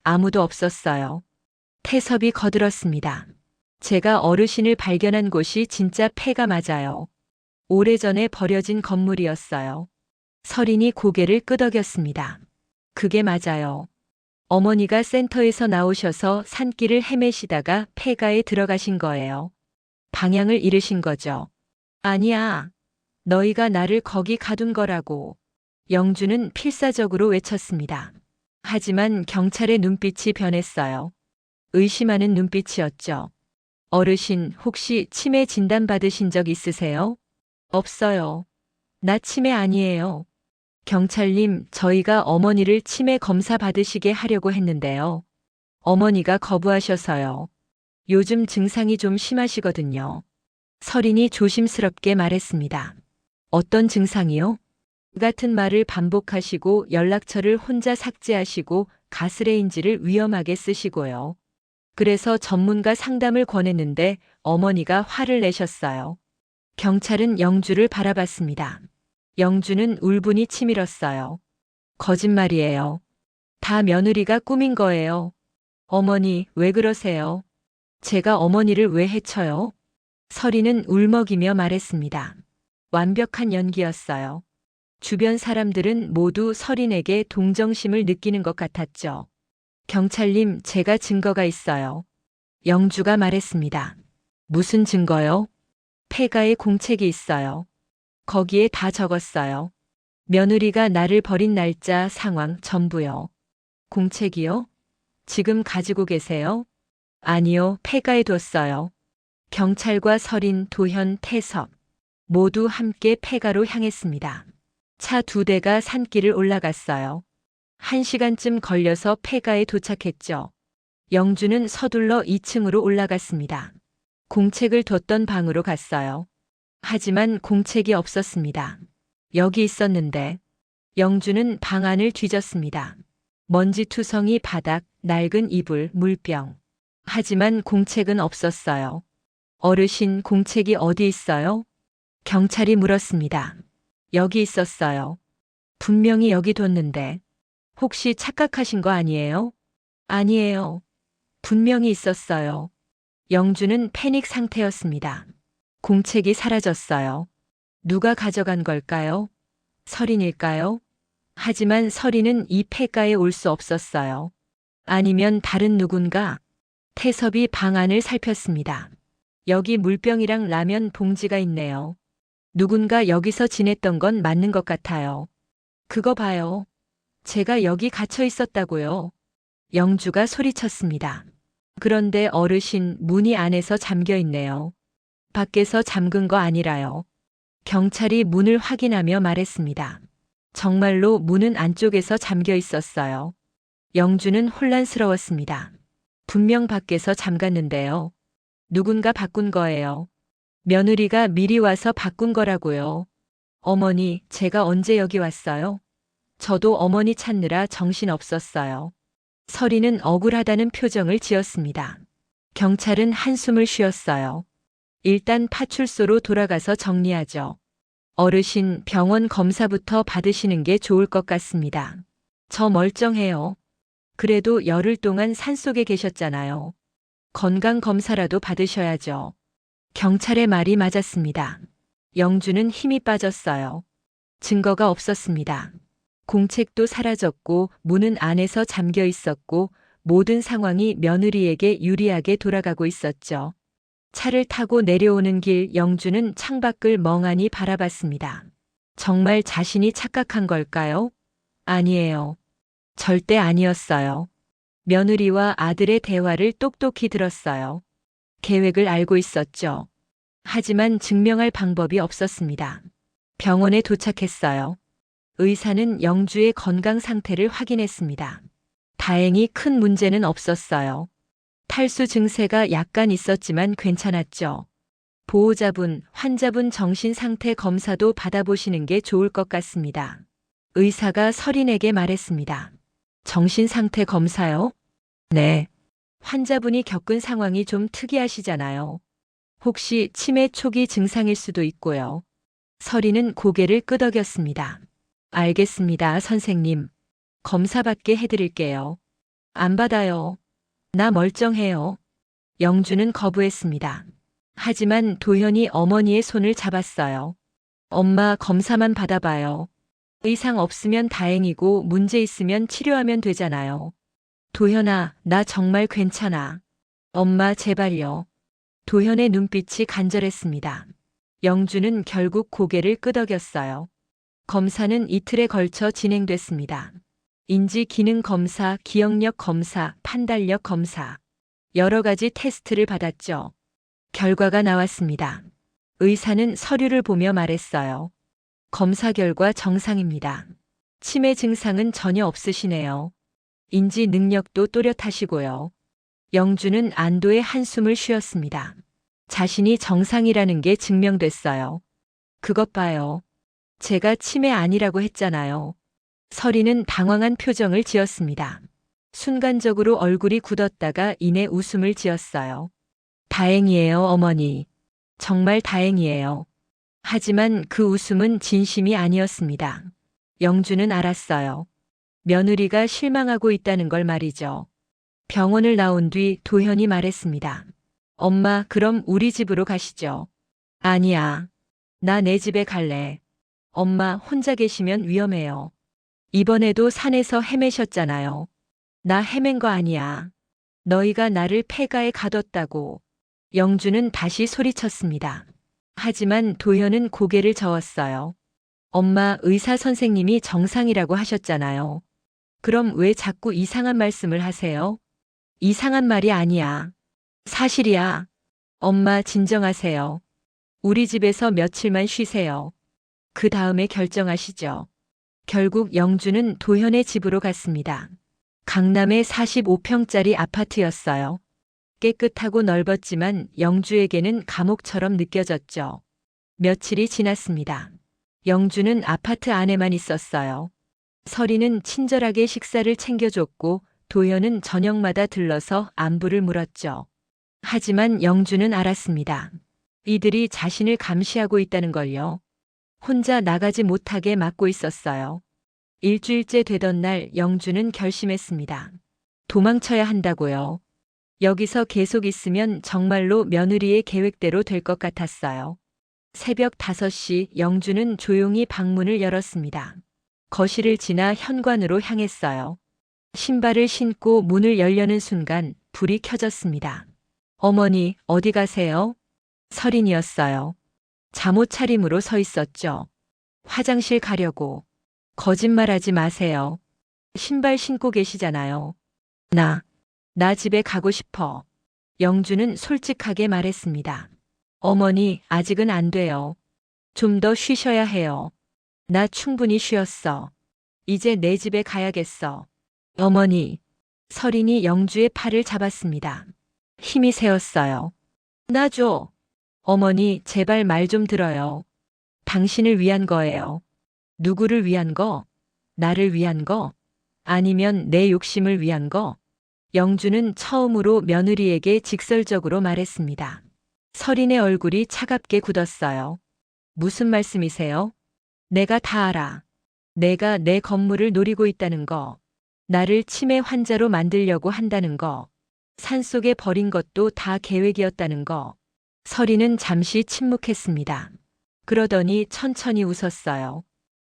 아무도 없었어요. 태섭이 거들었습니다. 제가 어르신을 발견한 곳이 진짜 폐가 맞아요. 오래전에 버려진 건물이었어요. 설인이 고개를 끄덕였습니다. 그게 맞아요. 어머니가 센터에서 나오셔서 산길을 헤매시다가 폐가에 들어가신 거예요. 방향을 잃으신 거죠. 아니야. 너희가 나를 거기 가둔 거라고. 영주는 필사적으로 외쳤습니다. 하지만 경찰의 눈빛이 변했어요. 의심하는 눈빛이었죠. 어르신, 혹시 치매 진단 받으신 적 있으세요? 없어요. 나 치매 아니에요. 경찰님, 저희가 어머니를 치매 검사 받으시게 하려고 했는데요. 어머니가 거부하셔서요. 요즘 증상이 좀 심하시거든요. 설인이 조심스럽게 말했습니다. 어떤 증상이요? 같은 말을 반복하시고 연락처를 혼자 삭제하시고 가스레인지를 위험하게 쓰시고요. 그래서 전문가 상담을 권했는데 어머니가 화를 내셨어요. 경찰은 영주를 바라봤습니다. 영주는 울분이 치밀었어요. 거짓말이에요. 다 며느리가 꾸민 거예요. 어머니, 왜 그러세요? 제가 어머니를 왜 해쳐요? 설이는 울먹이며 말했습니다. 완벽한 연기였어요. 주변 사람들은 모두 설인에게 동정심을 느끼는 것 같았죠. 경찰님, 제가 증거가 있어요. 영주가 말했습니다. 무슨 증거요? 폐가에 공책이 있어요. 거기에 다 적었어요. 며느리가 나를 버린 날짜, 상황 전부요. 공책이요? 지금 가지고 계세요? 아니요, 폐가에 뒀어요. 경찰과 설인, 도현, 태섭 모두 함께 폐가로 향했습니다. 차 2대가 산길을 올라갔어요. 1시간쯤 걸려서 폐가에 도착했죠. 영주는 서둘러 2층으로 올라갔습니다. 공책을 뒀던 방으로 갔어요. 하지만 공책이 없었습니다. 여기 있었는데. 영주는 방 안을 뒤졌습니다. 먼지투성이 바닥, 낡은 이불, 물병. 하지만 공책은 없었어요. 어르신, 공책이 어디 있어요? 경찰이 물었습니다. 여기 있었어요. 분명히 여기 뒀는데. 혹시 착각하신 거 아니에요? 아니에요. 분명히 있었어요. 영주는 패닉 상태였습니다. 공책이 사라졌어요. 누가 가져간 걸까요? 설인일까요? 하지만 설인은 이 폐가에 올 수 없었어요. 아니면 다른 누군가? 태섭이 방 안을 살폈습니다. 여기 물병이랑 라면 봉지가 있네요. 누군가 여기서 지냈던 건 맞는 것 같아요. 그거 봐요. 제가 여기 갇혀 있었다고요. 영주가 소리쳤습니다. 그런데 어르신, 문이 안에서 잠겨 있네요. 밖에서 잠근 거 아니라요. 경찰이 문을 확인하며 말했습니다. 정말로 문은 안쪽에서 잠겨 있었어요. 영주는 혼란스러웠습니다. 분명 밖에서 잠갔는데요. 누군가 바꾼 거예요. 며느리가 미리 와서 바꾼 거라고요. 어머니, 제가 언제 여기 왔어요? 저도 어머니 찾느라 정신 없었어요. 설이는 억울하다는 표정을 지었습니다. 경찰은 한숨을 쉬었어요. 일단 파출소로 돌아가서 정리하죠. 어르신, 병원 검사부터 받으시는 게 좋을 것 같습니다. 저 멀쩡해요. 그래도 열흘 동안 산속에 계셨잖아요. 건강검사라도 받으셔야죠. 경찰의 말이 맞았습니다. 영주는 힘이 빠졌어요. 증거가 없었습니다. 공책도 사라졌고 문은 안에서 잠겨 있었고 모든 상황이 며느리에게 유리하게 돌아가고 있었죠. 차를 타고 내려오는 길 영주는 창밖을 멍하니 바라봤습니다. 정말 자신이 착각한 걸까요? 아니에요. 절대 아니었어요. 며느리와 아들의 대화를 똑똑히 들었어요. 계획을 알고 있었죠. 하지만 증명할 방법이 없었습니다. 병원에 도착했어요. 의사는 영주의 건강 상태를 확인했습니다. 다행히 큰 문제는 없었어요. 탈수 증세가 약간 있었지만 괜찮았죠. 보호자분, 환자분 정신 상태 검사도 받아보시는 게 좋을 것 같습니다. 의사가 서린에게 말했습니다. 정신 상태 검사요? 네. 환자분이 겪은 상황이 좀 특이하시잖아요. 혹시 치매 초기 증상일 수도 있고요. 서린은 고개를 끄덕였습니다. 알겠습니다, 선생님. 검사받게 해드릴게요. 안 받아요. 나 멀쩡해요. 영주는 거부했습니다. 하지만 도현이 어머니의 손을 잡았어요. 엄마 검사만 받아봐요. 의상 없으면 다행이고 문제 있으면 치료하면 되잖아요. 도현아, 나 정말 괜찮아. 엄마 제발요. 도현의 눈빛이 간절했습니다. 영주는 결국 고개를 끄덕였어요. 검사는 이틀에 걸쳐 진행됐습니다. 인지 기능 검사, 기억력 검사, 판단력 검사. 여러 가지 테스트를 받았죠. 결과가 나왔습니다. 의사는 서류를 보며 말했어요. 검사 결과 정상입니다. 치매 증상은 전혀 없으시네요. 인지 능력도 또렷하시고요. 영주는 안도의 한숨을 쉬었습니다. 자신이 정상이라는 게 증명됐어요. 그것 봐요. 제가 치매 아니라고 했잖아요. 서리는 당황한 표정을 지었습니다. 순간적으로 얼굴이 굳었다가 이내 웃음을 지었어요. 다행이에요, 어머니. 정말 다행이에요. 하지만 그 웃음은 진심이 아니었습니다. 영주는 알았어요. 며느리가 실망하고 있다는 걸 말이죠. 병원을 나온 뒤 도현이 말했습니다. 엄마, 그럼 우리 집으로 가시죠. 아니야. 나 내 집에 갈래. 엄마 혼자 계시면 위험해요. 이번에도 산에서 헤매셨잖아요. 나 헤맨 거 아니야. 너희가 나를 폐가에 가뒀다고. 영주는 다시 소리쳤습니다. 하지만 도현은 고개를 저었어요. 엄마, 의사 선생님이 정상이라고 하셨잖아요. 그럼 왜 자꾸 이상한 말씀을 하세요? 이상한 말이 아니야. 사실이야. 엄마 진정하세요. 우리 집에서 며칠만 쉬세요. 그 다음에 결정하시죠. 결국 영주는 도현의 집으로 갔습니다. 강남의 45평짜리 아파트였어요. 깨끗하고 넓었지만 영주에게는 감옥처럼 느껴졌죠. 며칠이 지났습니다. 영주는 아파트 안에만 있었어요. 서리는 친절하게 식사를 챙겨줬고 도현은 저녁마다 들러서 안부를 물었죠. 하지만 영주는 알았습니다. 이들이 자신을 감시하고 있다는 걸요. 혼자 나가지 못하게 막고 있었어요. 일주일째 되던 날 영주는 결심했습니다. 도망쳐야 한다고요. 여기서 계속 있으면 정말로 며느리의 계획대로 될 것 같았어요. 새벽 5시 영주는 조용히 방문을 열었습니다. 거실을 지나 현관으로 향했어요. 신발을 신고 문을 열려는 순간 불이 켜졌습니다. 어머니, 어디 가세요? 서린이었어요. 잠옷 차림으로 서 있었죠. 화장실 가려고. 거짓말하지 마세요. 신발 신고 계시잖아요. 나 집에 가고 싶어. 영주는 솔직하게 말했습니다. 어머니, 아직은 안 돼요. 좀 더 쉬셔야 해요. 나 충분히 쉬었어. 이제 내 집에 가야겠어. 어머니. 서린이 영주의 팔을 잡았습니다. 힘이 세었어요. 나 줘. 어머니, 제발 말 좀 들어요. 당신을 위한 거예요. 누구를 위한 거? 나를 위한 거? 아니면 내 욕심을 위한 거? 영주는 처음으로 며느리에게 직설적으로 말했습니다. 서린의 얼굴이 차갑게 굳었어요. 무슨 말씀이세요? 내가 다 알아. 내가 내 건물을 노리고 있다는 거. 나를 치매 환자로 만들려고 한다는 거. 산속에 버린 것도 다 계획이었다는 거. 서린은 잠시 침묵했습니다. 그러더니 천천히 웃었어요.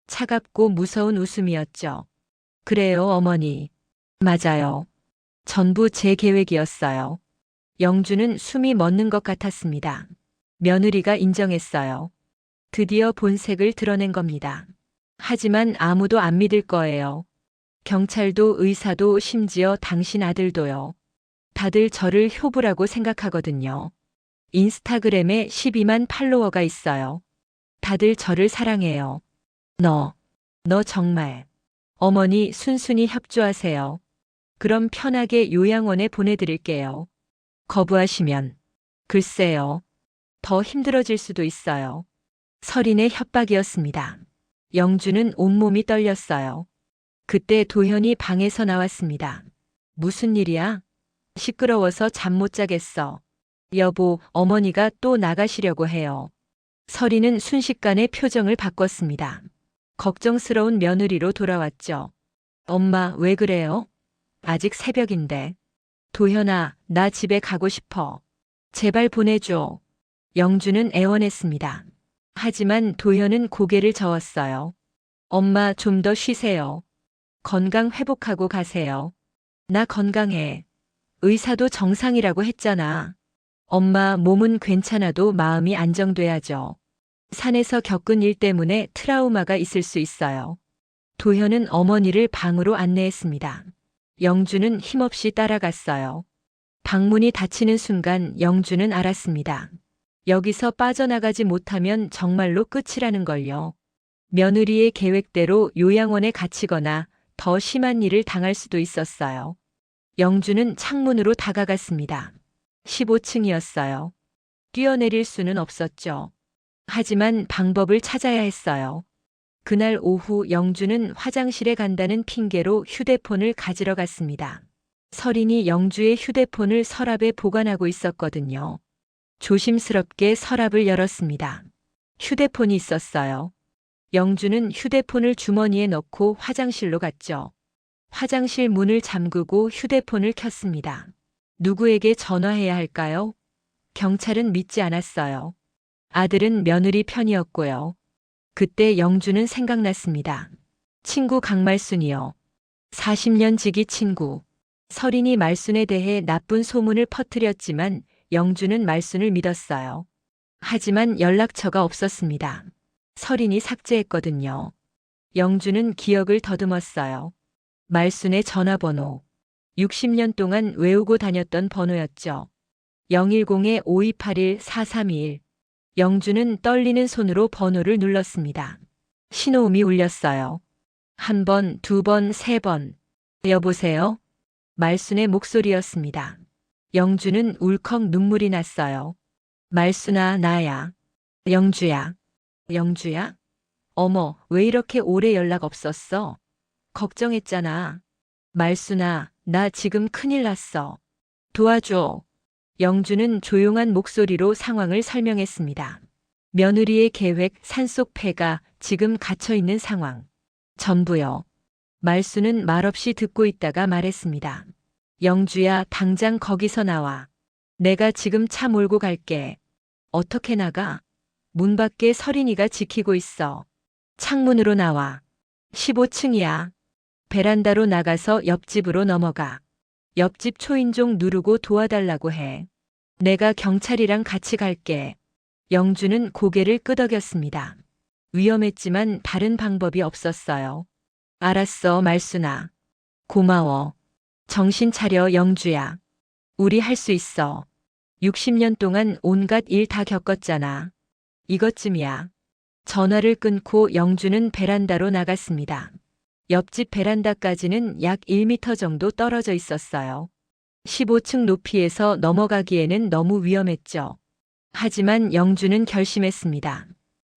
차갑고 무서운 웃음이었죠. 그래요, 어머니. 맞아요. 전부 제 계획이었어요. 영주는 숨이 멎는 것 같았습니다. 며느리가 인정했어요. 드디어 본색을 드러낸 겁니다. 하지만 아무도 안 믿을 거예요. 경찰도 의사도 심지어 당신 아들도요. 다들 저를 효부라고 생각하거든요. 인스타그램에 12만 팔로워가 있어요. 다들 저를 사랑해요. 너 정말. 어머니 순순히 협조하세요. 그럼 편하게 요양원에 보내드릴게요. 거부하시면 글쎄요. 더 힘들어질 수도 있어요. 설인의 협박이었습니다. 영주는 온몸이 떨렸어요. 그때 도현이 방에서 나왔습니다. 무슨 일이야? 시끄러워서 잠 못 자겠어. 여보, 어머니가 또 나가시려고 해요. 설이는 순식간에 표정을 바꿨습니다. 걱정스러운 며느리로 돌아왔죠. 엄마, 왜 그래요? 아직 새벽인데. 도현아, 나 집에 가고 싶어. 제발 보내줘. 영주는 애원했습니다. 하지만 도현은 고개를 저었어요. 엄마, 좀 더 쉬세요. 건강 회복하고 가세요. 나 건강해. 의사도 정상이라고 했잖아. 엄마, 몸은 괜찮아도 마음이 안정돼야죠. 산에서 겪은 일 때문에 트라우마가 있을 수 있어요. 도현은 어머니를 방으로 안내했습니다. 영주는 힘없이 따라갔어요. 방문이 닫히는 순간 영주는 알았습니다. 여기서 빠져나가지 못하면 정말로 끝이라는 걸요. 며느리의 계획대로 요양원에 갇히거나 더 심한 일을 당할 수도 있었어요. 영주는 창문으로 다가갔습니다. 15층이었어요. 뛰어내릴 수는 없었죠. 하지만 방법을 찾아야 했어요. 그날 오후 영주는 화장실에 간다는 핑계로 휴대폰을 가지러 갔습니다. 설인이 영주의 휴대폰을 서랍에 보관하고 있었거든요. 조심스럽게 서랍을 열었습니다. 휴대폰이 있었어요. 영주는 휴대폰을 주머니에 넣고 화장실로 갔죠. 화장실 문을 잠그고 휴대폰을 켰습니다. 누구에게 전화해야 할까요? 경찰은 믿지 않았어요. 아들은 며느리 편이었고요. 그때 영주는 생각났습니다. 친구 강말순이요. 40년 지기 친구. 설인이 말순에 대해 나쁜 소문을 퍼뜨렸지만 영주는 말순을 믿었어요. 하지만 연락처가 없었습니다. 설인이 삭제했거든요. 영주는 기억을 더듬었어요. 말순의 전화번호. 60년 동안 외우고 다녔던 번호였죠. 010-5281-4321. 영주는 떨리는 손으로 번호를 눌렀습니다. 신호음이 울렸어요. 한 번, 두 번, 세 번. 여보세요? 말순의 목소리였습니다. 영주는 울컥 눈물이 났어요. 말순아, 나야. 영주야. 영주야? 어머, 왜 이렇게 오래 연락 없었어? 걱정했잖아. 말순아, 나 지금 큰일 났어. 도와줘. 영주는 조용한 목소리로 상황을 설명했습니다. 며느리의 계획, 산속 폐가 지금 갇혀 있는 상황. 전부요. 말수는 말없이 듣고 있다가 말했습니다. 영주야, 당장 거기서 나와. 내가 지금 차 몰고 갈게. 어떻게 나가? 문 밖에 설인이가 지키고 있어. 창문으로 나와. 15층이야. 베란다로 나가서 옆집으로 넘어가. 옆집 초인종 누르고 도와달라고 해. 내가 경찰이랑 같이 갈게. 영주는 고개를 끄덕였습니다. 위험했지만 다른 방법이 없었어요. 알았어, 말순아. 고마워. 정신 차려, 영주야. 우리 할 수 있어. 60년 동안 온갖 일 다 겪었잖아. 이것쯤이야. 전화를 끊고 영주는 베란다로 나갔습니다. 옆집 베란다까지는 약 1m 정도 떨어져 있었어요. 15층 높이에서 넘어가기에는 너무 위험했죠. 하지만 영주는 결심했습니다.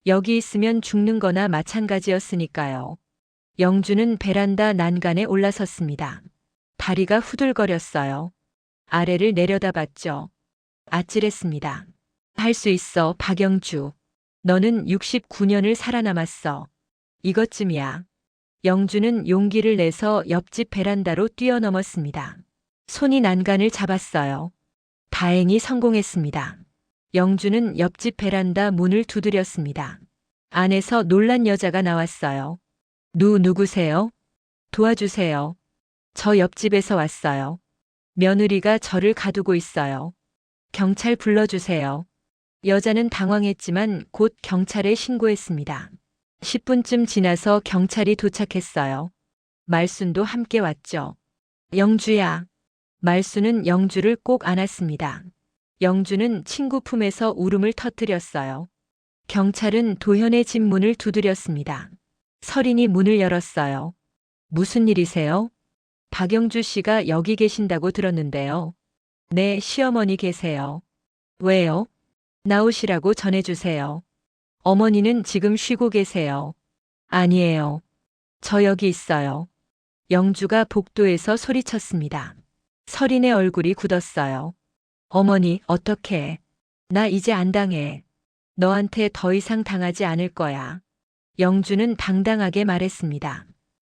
여기 있으면 죽는 거나 마찬가지였으니까요. 영주는 베란다 난간에 올라섰습니다. 다리가 후들거렸어요. 아래를 내려다봤죠. 아찔했습니다. 할 수 있어, 박영주. 너는 69년을 살아남았어. 이것쯤이야. 영주는 용기를 내서 옆집 베란다로 뛰어넘었습니다. 손이 난간을 잡았어요. 다행히 성공했습니다. 영주는 옆집 베란다 문을 두드렸습니다. 안에서 놀란 여자가 나왔어요. 누구세요? 도와주세요. 저 옆집에서 왔어요. 며느리가 저를 가두고 있어요. 경찰 불러주세요. 여자는 당황했지만 곧 경찰에 신고했습니다. 10분쯤 지나서 경찰이 도착했어요. 말순도 함께 왔죠. 영주야. 말수는 영주를 꼭 안았습니다. 영주는 친구 품에서 울음을 터뜨렸어요. 경찰은 도현의 집 문을 두드렸습니다. 설인이 문을 열었어요. 무슨 일이세요? 박영주 씨가 여기 계신다고 들었는데요. 네, 시어머니 계세요. 왜요? 나오시라고 전해주세요. 어머니는 지금 쉬고 계세요. 아니에요. 저 여기 있어요. 영주가 복도에서 소리쳤습니다. 설인의 얼굴이 굳었어요. 어머니, 어떡해. 나 이제 안 당해. 너한테 더 이상 당하지 않을 거야. 영주는 당당하게 말했습니다.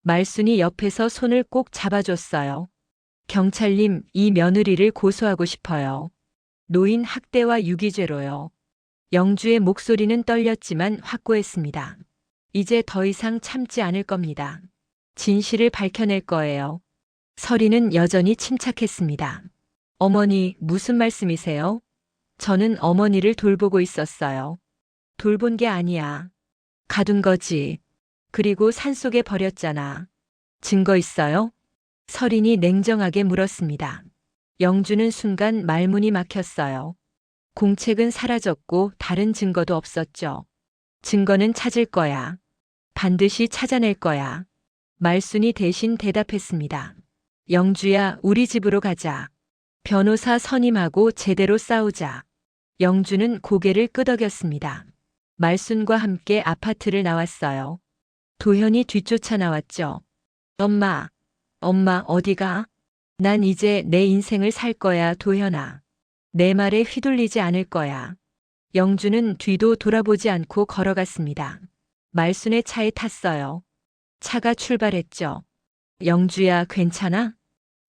말순이 옆에서 손을 꼭 잡아줬어요. 경찰님, 이 며느리를 고소하고 싶어요. 노인 학대와 유기죄로요. 영주의 목소리는 떨렸지만 확고했습니다. 이제 더 이상 참지 않을 겁니다. 진실을 밝혀낼 거예요. 설이는 여전히 침착했습니다. 어머니, 무슨 말씀이세요? 저는 어머니를 돌보고 있었어요. 돌본 게 아니야. 가둔 거지. 그리고 산속에 버렸잖아. 증거 있어요? 설인이 냉정하게 물었습니다. 영주는 순간 말문이 막혔어요. 공책은 사라졌고 다른 증거도 없었죠. 증거는 찾을 거야. 반드시 찾아낼 거야. 말순이 대신 대답했습니다. 영주야, 우리 집으로 가자. 변호사 선임하고 제대로 싸우자. 영주는 고개를 끄덕였습니다. 말순과 함께 아파트를 나왔어요. 도현이 뒤쫓아 나왔죠. 엄마, 엄마 어디가? 난 이제 내 인생을 살 거야, 도현아. 내 말에 휘둘리지 않을 거야. 영주는 뒤도 돌아보지 않고 걸어갔습니다. 말순의 차에 탔어요. 차가 출발했죠. 영주야, 괜찮아?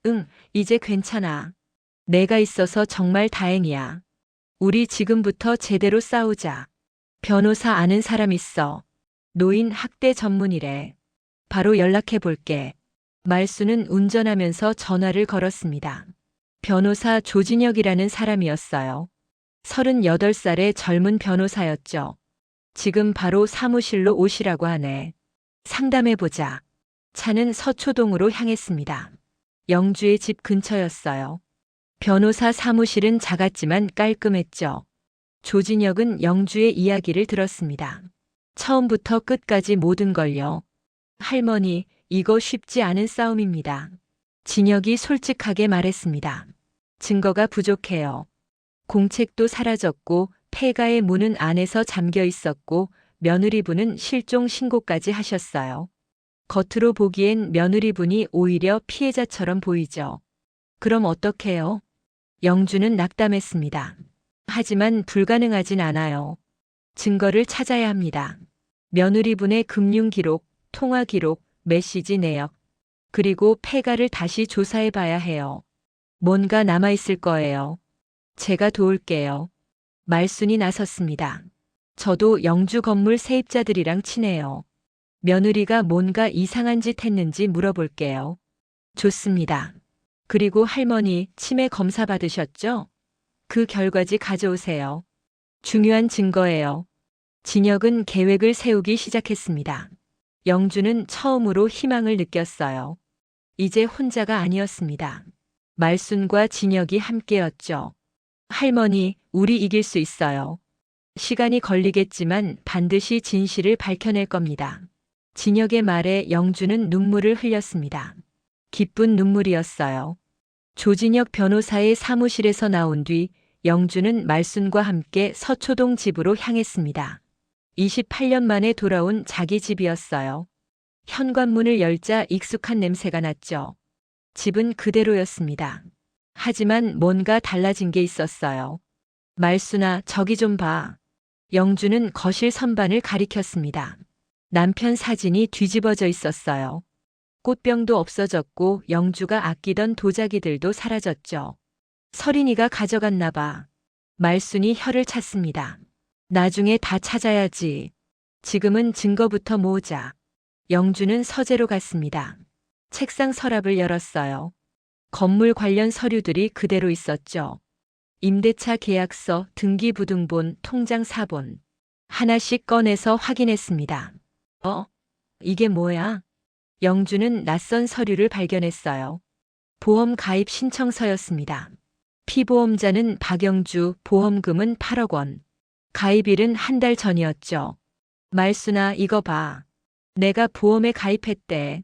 응, 이제 괜찮아. 내가 있어서 정말 다행이야. 우리 지금부터 제대로 싸우자. 변호사 아는 사람 있어. 노인 학대 전문이래. 바로 연락해 볼게. 말수는 운전하면서 전화를 걸었습니다. 변호사 조진혁이라는 사람이었어요. 38살의 젊은 변호사였죠. 지금 바로 사무실로 오시라고 하네. 상담해보자. 차는 서초동으로 향했습니다. 영주의 집 근처였어요. 변호사 사무실은 작았지만 깔끔했죠. 조진혁은 영주의 이야기를 들었습니다. 처음부터 끝까지 모든 걸요. 할머니, 이거 쉽지 않은 싸움입니다. 진혁이 솔직하게 말했습니다. 증거가 부족해요. 공책도 사라졌고 폐가의 문은 안에서 잠겨 있었고 며느리분은 실종 신고까지 하셨어요. 겉으로 보기엔 며느리분이 오히려 피해자처럼 보이죠. 그럼 어떡해요? 영주는 낙담했습니다. 하지만 불가능하진 않아요. 증거를 찾아야 합니다. 며느리분의 금융 기록, 통화 기록, 메시지 내역, 그리고 폐가를 다시 조사해 봐야 해요. 뭔가 남아있을 거예요. 제가 도울게요. 말순이 나섰습니다. 저도 영주 건물 세입자들이랑 친해요. 며느리가 뭔가 이상한 짓 했는지 물어볼게요. 좋습니다. 그리고 할머니 치매 검사 받으셨죠? 그 결과지 가져오세요. 중요한 증거예요. 진혁은 계획을 세우기 시작했습니다. 영주는 처음으로 희망을 느꼈어요. 이제 혼자가 아니었습니다. 말순과 진혁이 함께였죠. 할머니, 우리 이길 수 있어요. 시간이 걸리겠지만 반드시 진실을 밝혀낼 겁니다. 진혁의 말에 영주는 눈물을 흘렸습니다. 기쁜 눈물이었어요. 조진혁 변호사의 사무실에서 나온 뒤 영주는 말순과 함께 서초동 집으로 향했습니다. 28년 만에 돌아온 자기 집이었어요. 현관문을 열자 익숙한 냄새가 났죠. 집은 그대로였습니다. 하지만 뭔가 달라진 게 있었어요. 말순아, 저기 좀 봐. 영주는 거실 선반을 가리켰습니다. 남편 사진이 뒤집어져 있었어요. 꽃병도 없어졌고 영주가 아끼던 도자기들도 사라졌죠. 설인이가 가져갔나 봐. 말순이 혀를 찼습니다. 나중에 다 찾아야지. 지금은 증거부터 모으자. 영주는 서재로 갔습니다. 책상 서랍을 열었어요. 건물 관련 서류들이 그대로 있었죠. 임대차 계약서, 등기부등본, 통장 사본. 하나씩 꺼내서 확인했습니다. 이게 뭐야? 영주는 낯선 서류를 발견했어요. 보험 가입 신청서였습니다. 피보험자는 박영주, 보험금은 8억 원. 가입일은 한 달 전이었죠. 말순아, 이거 봐. 내가 보험에 가입했대.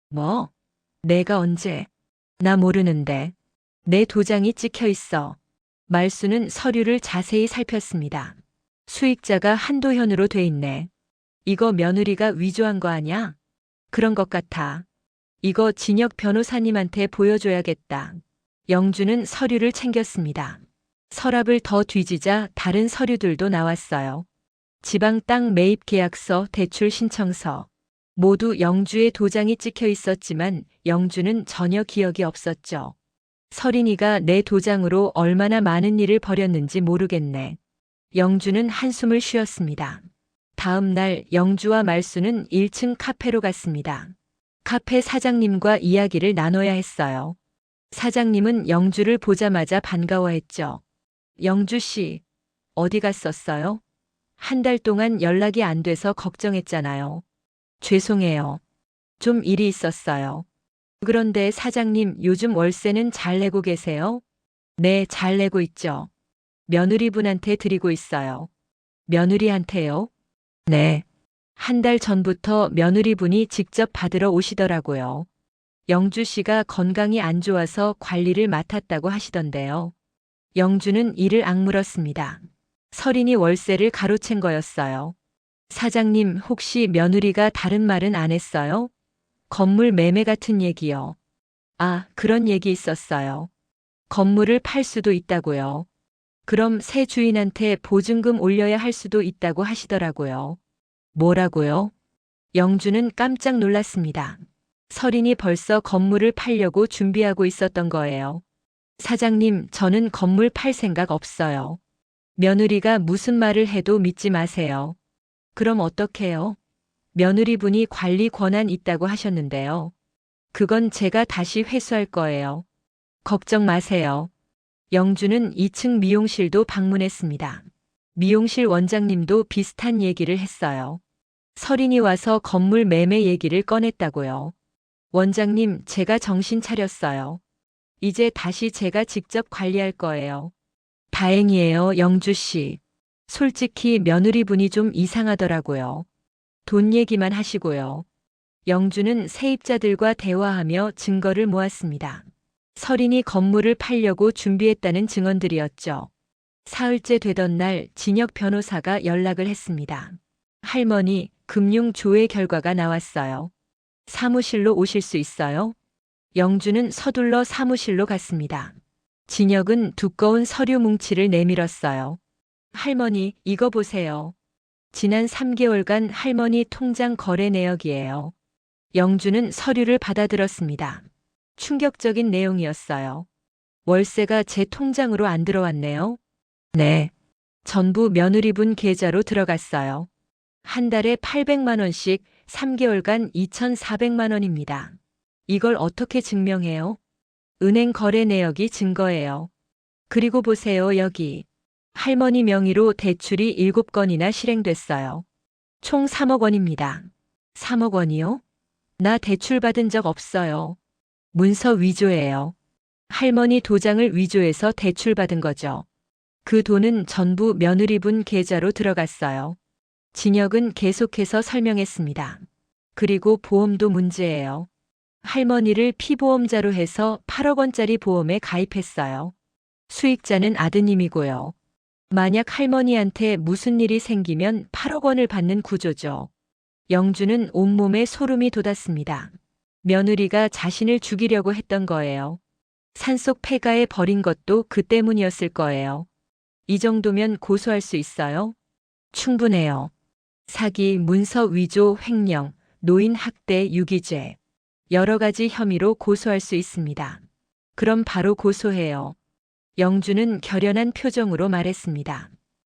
뭐? 내가 언제? 나 모르는데. 내 도장이 찍혀 있어. 말순은 서류를 자세히 살폈습니다. 수익자가 한도현으로 돼 있네. 이거 며느리가 위조한 거 아냐? 그런 것 같아. 이거 진혁 변호사님한테 보여줘야겠다. 영주는 서류를 챙겼습니다. 서랍을 더 뒤지자 다른 서류들도 나왔어요. 지방 땅 매입 계약서, 대출 신청서. 모두 영주의 도장이 찍혀 있었지만 영주는 전혀 기억이 없었죠. 서린이가 내 도장으로 얼마나 많은 일을 벌였는지 모르겠네. 영주는 한숨을 쉬었습니다. 다음 날 영주와 말수는 1층 카페로 갔습니다. 카페 사장님과 이야기를 나눠야 했어요. 사장님은 영주를 보자마자 반가워했죠. 영주 씨, 어디 갔었어요? 한 달 동안 연락이 안 돼서 걱정했잖아요. 죄송해요. 좀 일이 있었어요. 그런데 사장님, 요즘 월세는 잘 내고 계세요? 네, 잘 내고 있죠. 며느리분한테 드리고 있어요. 며느리한테요? 네. 한 달 전부터 며느리분이 직접 받으러 오시더라고요. 영주 씨가 건강이 안 좋아서 관리를 맡았다고 하시던데요. 영주는 이를 악물었습니다. 서린이 월세를 가로챈 거였어요. 사장님, 혹시 며느리가 다른 말은 안 했어요? 건물 매매 같은 얘기요. 아, 그런 얘기 있었어요. 건물을 팔 수도 있다고요. 그럼 새 주인한테 보증금 올려야 할 수도 있다고 하시더라고요. 뭐라고요? 영주는 깜짝 놀랐습니다. 서린이 벌써 건물을 팔려고 준비하고 있었던 거예요. 사장님, 저는 건물 팔 생각 없어요. 며느리가 무슨 말을 해도 믿지 마세요. 그럼 어떡해요? 며느리분이 관리 권한 있다고 하셨는데요. 그건 제가 다시 회수할 거예요. 걱정 마세요. 영주는 2층 미용실도 방문했습니다. 미용실 원장님도 비슷한 얘기를 했어요. 서린이 와서 건물 매매 얘기를 꺼냈다고요. 원장님, 제가 정신 차렸어요. 이제 다시 제가 직접 관리할 거예요. 다행이에요, 영주 씨. 솔직히 며느리분이 좀 이상하더라고요. 돈 얘기만 하시고요. 영주는 세입자들과 대화하며 증거를 모았습니다. 서린이 건물을 팔려고 준비했다는 증언들이었죠. 사흘째 되던 날 진혁 변호사가 연락을 했습니다. 할머니, 금융 조회 결과가 나왔어요. 사무실로 오실 수 있어요? 영주는 서둘러 사무실로 갔습니다. 진혁은 두꺼운 서류 뭉치를 내밀었어요. 할머니, 이거 보세요. 지난 3개월간 할머니 통장 거래 내역이에요. 영주는 서류를 받아들었습니다. 충격적인 내용이었어요. 월세가 제 통장으로 안 들어왔네요. 네. 전부 며느리분 계좌로 들어갔어요. 한 달에 800만 원씩 3개월간 2,400만 원입니다. 이걸 어떻게 증명해요? 은행 거래 내역이 증거예요. 그리고 보세요, 여기. 할머니 명의로 대출이 7건이나 실행됐어요. 총 3억 원입니다. 3억 원이요? 나 대출 받은 적 없어요. 문서 위조예요. 할머니 도장을 위조해서 대출 받은 거죠. 그 돈은 전부 며느리분 계좌로 들어갔어요. 진혁은 계속해서 설명했습니다. 그리고 보험도 문제예요. 할머니를 피보험자로 해서 8억 원짜리 보험에 가입했어요. 수익자는 아드님이고요. 만약 할머니한테 무슨 일이 생기면 8억 원을 받는 구조죠. 영주는 온몸에 소름이 돋았습니다. 며느리가 자신을 죽이려고 했던 거예요. 산속 폐가에 버린 것도 그 때문이었을 거예요. 이 정도면 고소할 수 있어요? 충분해요. 사기, 문서 위조, 횡령, 노인 학대, 유기죄. 여러 가지 혐의로 고소할 수 있습니다. 그럼 바로 고소해요. 영주는 결연한 표정으로 말했습니다.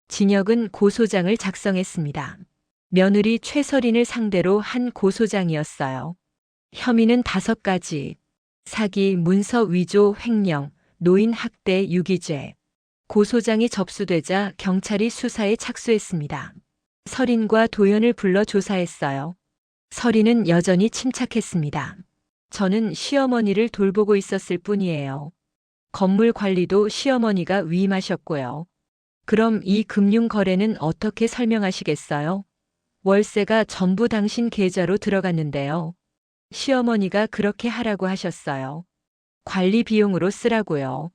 진혁은 고소장을 작성했습니다. 며느리 최서린을 상대로 한 고소장이었어요. 혐의는 5가지. 사기, 문서 위조, 횡령, 노인 학대, 유기죄. 고소장이 접수되자 경찰이 수사에 착수했습니다. 서린과 도연을 불러 조사했어요. 서린은 여전히 침착했습니다. 저는 시어머니를 돌보고 있었을 뿐이에요. 건물 관리도 시어머니가 위임하셨고요. 그럼 이 금융 거래는 어떻게 설명하시겠어요? 월세가 전부 당신 계좌로 들어갔는데요. 시어머니가 그렇게 하라고 하셨어요. 관리 비용으로 쓰라고요.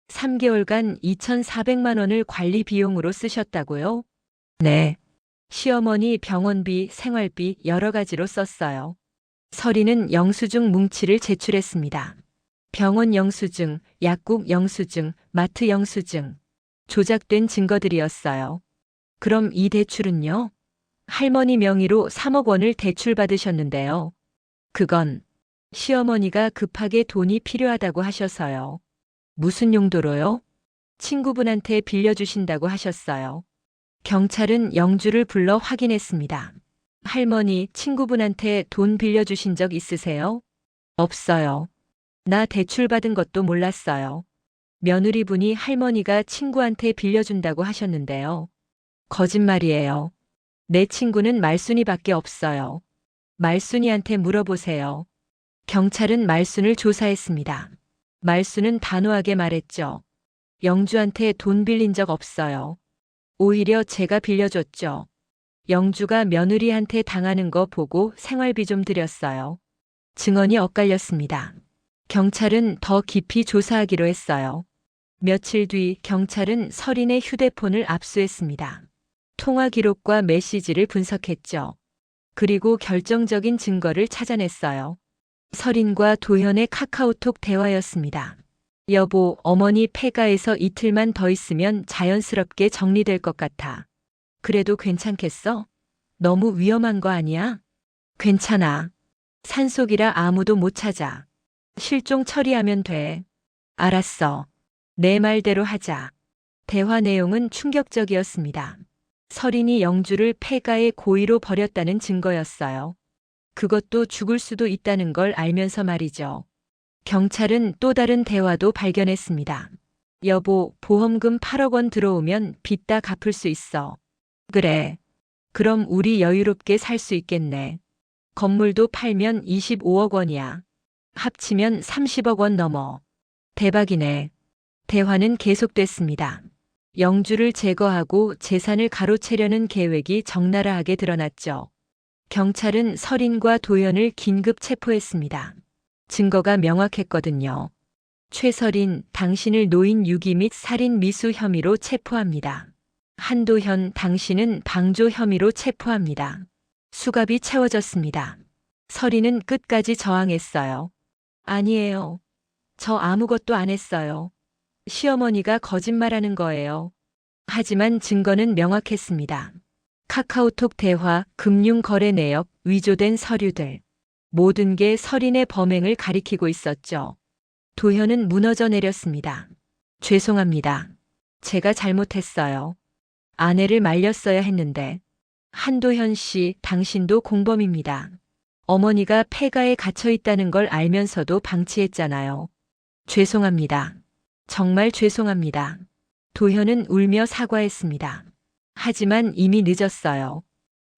3개월간 2,400만 원을 관리 비용으로 쓰셨다고요? 네. 시어머니 병원비, 생활비 여러 가지로 썼어요. 서리는 영수증 뭉치를 제출했습니다. 병원 영수증, 약국 영수증, 마트 영수증. 조작된 증거들이었어요. 그럼 이 대출은요? 할머니 명의로 3억 원을 대출받으셨는데요. 그건 시어머니가 급하게 돈이 필요하다고 하셔서요. 무슨 용도로요? 친구분한테 빌려주신다고 하셨어요. 경찰은 영주를 불러 확인했습니다. 할머니, 친구분한테 돈 빌려주신 적 있으세요? 없어요. 나 대출받은 것도 몰랐어요. 며느리분이 할머니가 친구한테 빌려준다고 하셨는데요. 거짓말이에요. 내 친구는 말순이밖에 없어요. 말순이한테 물어보세요. 경찰은 말순을 조사했습니다. 말순은 단호하게 말했죠. 영주한테 돈 빌린 적 없어요. 오히려 제가 빌려줬죠. 영주가 며느리한테 당하는 거 보고 생활비 좀 드렸어요. 증언이 엇갈렸습니다. 경찰은 더 깊이 조사하기로 했어요. 며칠 뒤 경찰은 서린의 휴대폰을 압수했습니다. 통화 기록과 메시지를 분석했죠. 그리고 결정적인 증거를 찾아냈어요. 서린과 도현의 카카오톡 대화였습니다. 여보, 어머니 폐가에서 이틀만 더 있으면 자연스럽게 정리될 것 같아. 그래도 괜찮겠어? 너무 위험한 거 아니야? 괜찮아. 산속이라 아무도 못 찾아. 실종 처리하면 돼. 알았어. 내 말대로 하자. 대화 내용은 충격적이었습니다. 서린이 영주를 폐가에 고의로 버렸다는 증거였어요. 그것도 죽을 수도 있다는 걸 알면서 말이죠. 경찰은 또 다른 대화도 발견했습니다. 여보, 보험금 8억 원 들어오면 빚 다 갚을 수 있어. 그래. 그럼 우리 여유롭게 살 수 있겠네. 건물도 팔면 25억 원이야. 합치면 30억 원 넘어. 대박이네. 대화는 계속됐습니다. 영주를 제거하고 재산을 가로채려는 계획이 적나라하게 드러났죠. 경찰은 서린과 도연을 긴급 체포했습니다. 증거가 명확했거든요. 최서린, 당신을 노인 유기 및 살인 미수 혐의로 체포합니다. 한도현, 당신은 방조 혐의로 체포합니다. 수갑이 채워졌습니다. 서린은 끝까지 저항했어요. 아니에요. 저 아무것도 안 했어요. 시어머니가 거짓말하는 거예요. 하지만 증거는 명확했습니다. 카카오톡 대화, 금융거래 내역, 위조된 서류들. 모든 게 서린의 범행을 가리키고 있었죠. 도현은 무너져 내렸습니다. 죄송합니다. 제가 잘못했어요. 아내를 말렸어야 했는데. 한도현 씨, 당신도 공범입니다. 어머니가 폐가에 갇혀 있다는 걸 알면서도 방치했잖아요. 죄송합니다. 정말 죄송합니다. 도현은 울며 사과했습니다. 하지만 이미 늦었어요.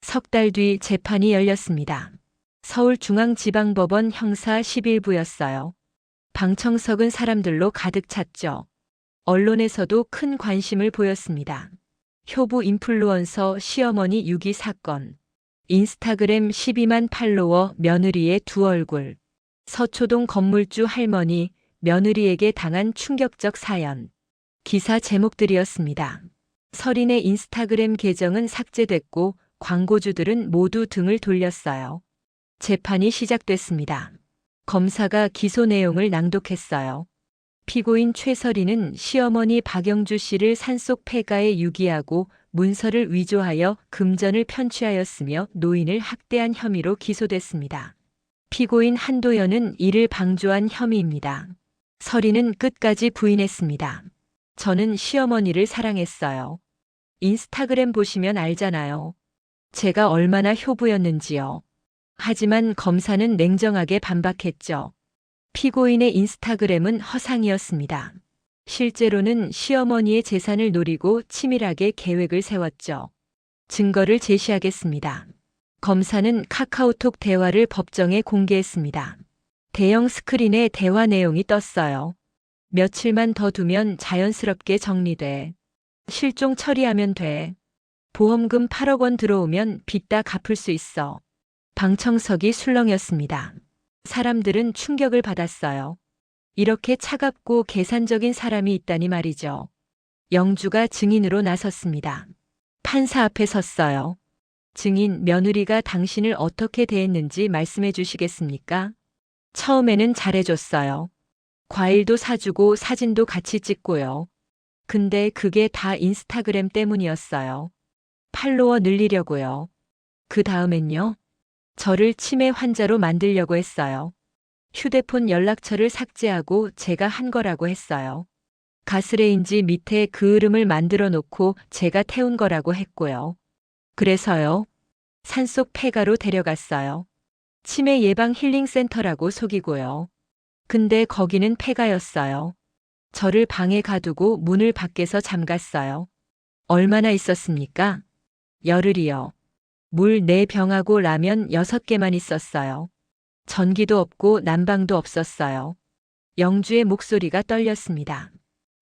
석 달 뒤 재판이 열렸습니다. 서울중앙지방법원 형사 11부였어요. 방청석은 사람들로 가득 찼죠. 언론에서도 큰 관심을 보였습니다. 효부 인플루언서 시어머니 유기 사건, 인스타그램 12만 팔로워 며느리의 두 얼굴, 서초동 건물주 할머니, 며느리에게 당한 충격적 사연. 기사 제목들이었습니다. 서린의 인스타그램 계정은 삭제됐고 광고주들은 모두 등을 돌렸어요. 재판이 시작됐습니다. 검사가 기소 내용을 낭독했어요. 피고인 최서린은 시어머니 박영주 씨를 산속 폐가에 유기하고 문서를 위조하여 금전을 편취하였으며 노인을 학대한 혐의로 기소됐습니다. 피고인 한도연은 이를 방조한 혐의입니다. 서린은 끝까지 부인했습니다. 저는 시어머니를 사랑했어요. 인스타그램 보시면 알잖아요. 제가 얼마나 효부였는지요. 하지만 검사는 냉정하게 반박했죠. 피고인의 인스타그램은 허상이었습니다. 실제로는 시어머니의 재산을 노리고 치밀하게 계획을 세웠죠. 증거를 제시하겠습니다. 검사는 카카오톡 대화를 법정에 공개했습니다. 대형 스크린에 대화 내용이 떴어요. 며칠만 더 두면 자연스럽게 정리돼. 실종 처리하면 돼. 보험금 8억 원 들어오면 빚 다 갚을 수 있어. 방청석이 술렁였습니다. 사람들은 충격을 받았어요. 이렇게 차갑고 계산적인 사람이 있다니 말이죠. 영주가 증인으로 나섰습니다. 판사 앞에 섰어요. 증인, 며느리가 당신을 어떻게 대했는지 말씀해 주시겠습니까? 처음에는 잘해줬어요. 과일도 사주고 사진도 같이 찍고요. 근데 그게 다 인스타그램 때문이었어요. 팔로워 늘리려고요. 그 다음엔요? 저를 치매 환자로 만들려고 했어요. 휴대폰 연락처를 삭제하고 제가 한 거라고 했어요. 가스레인지 밑에 그 이름을 만들어 놓고 제가 태운 거라고 했고요. 그래서요. 산속 폐가로 데려갔어요. 치매 예방 힐링 센터라고 속이고요. 근데 거기는 폐가였어요. 저를 방에 가두고 문을 밖에서 잠갔어요. 얼마나 있었습니까? 열흘이요. 물 4병하고 라면 6개만 있었어요. 전기도 없고 난방도 없었어요. 영주의 목소리가 떨렸습니다.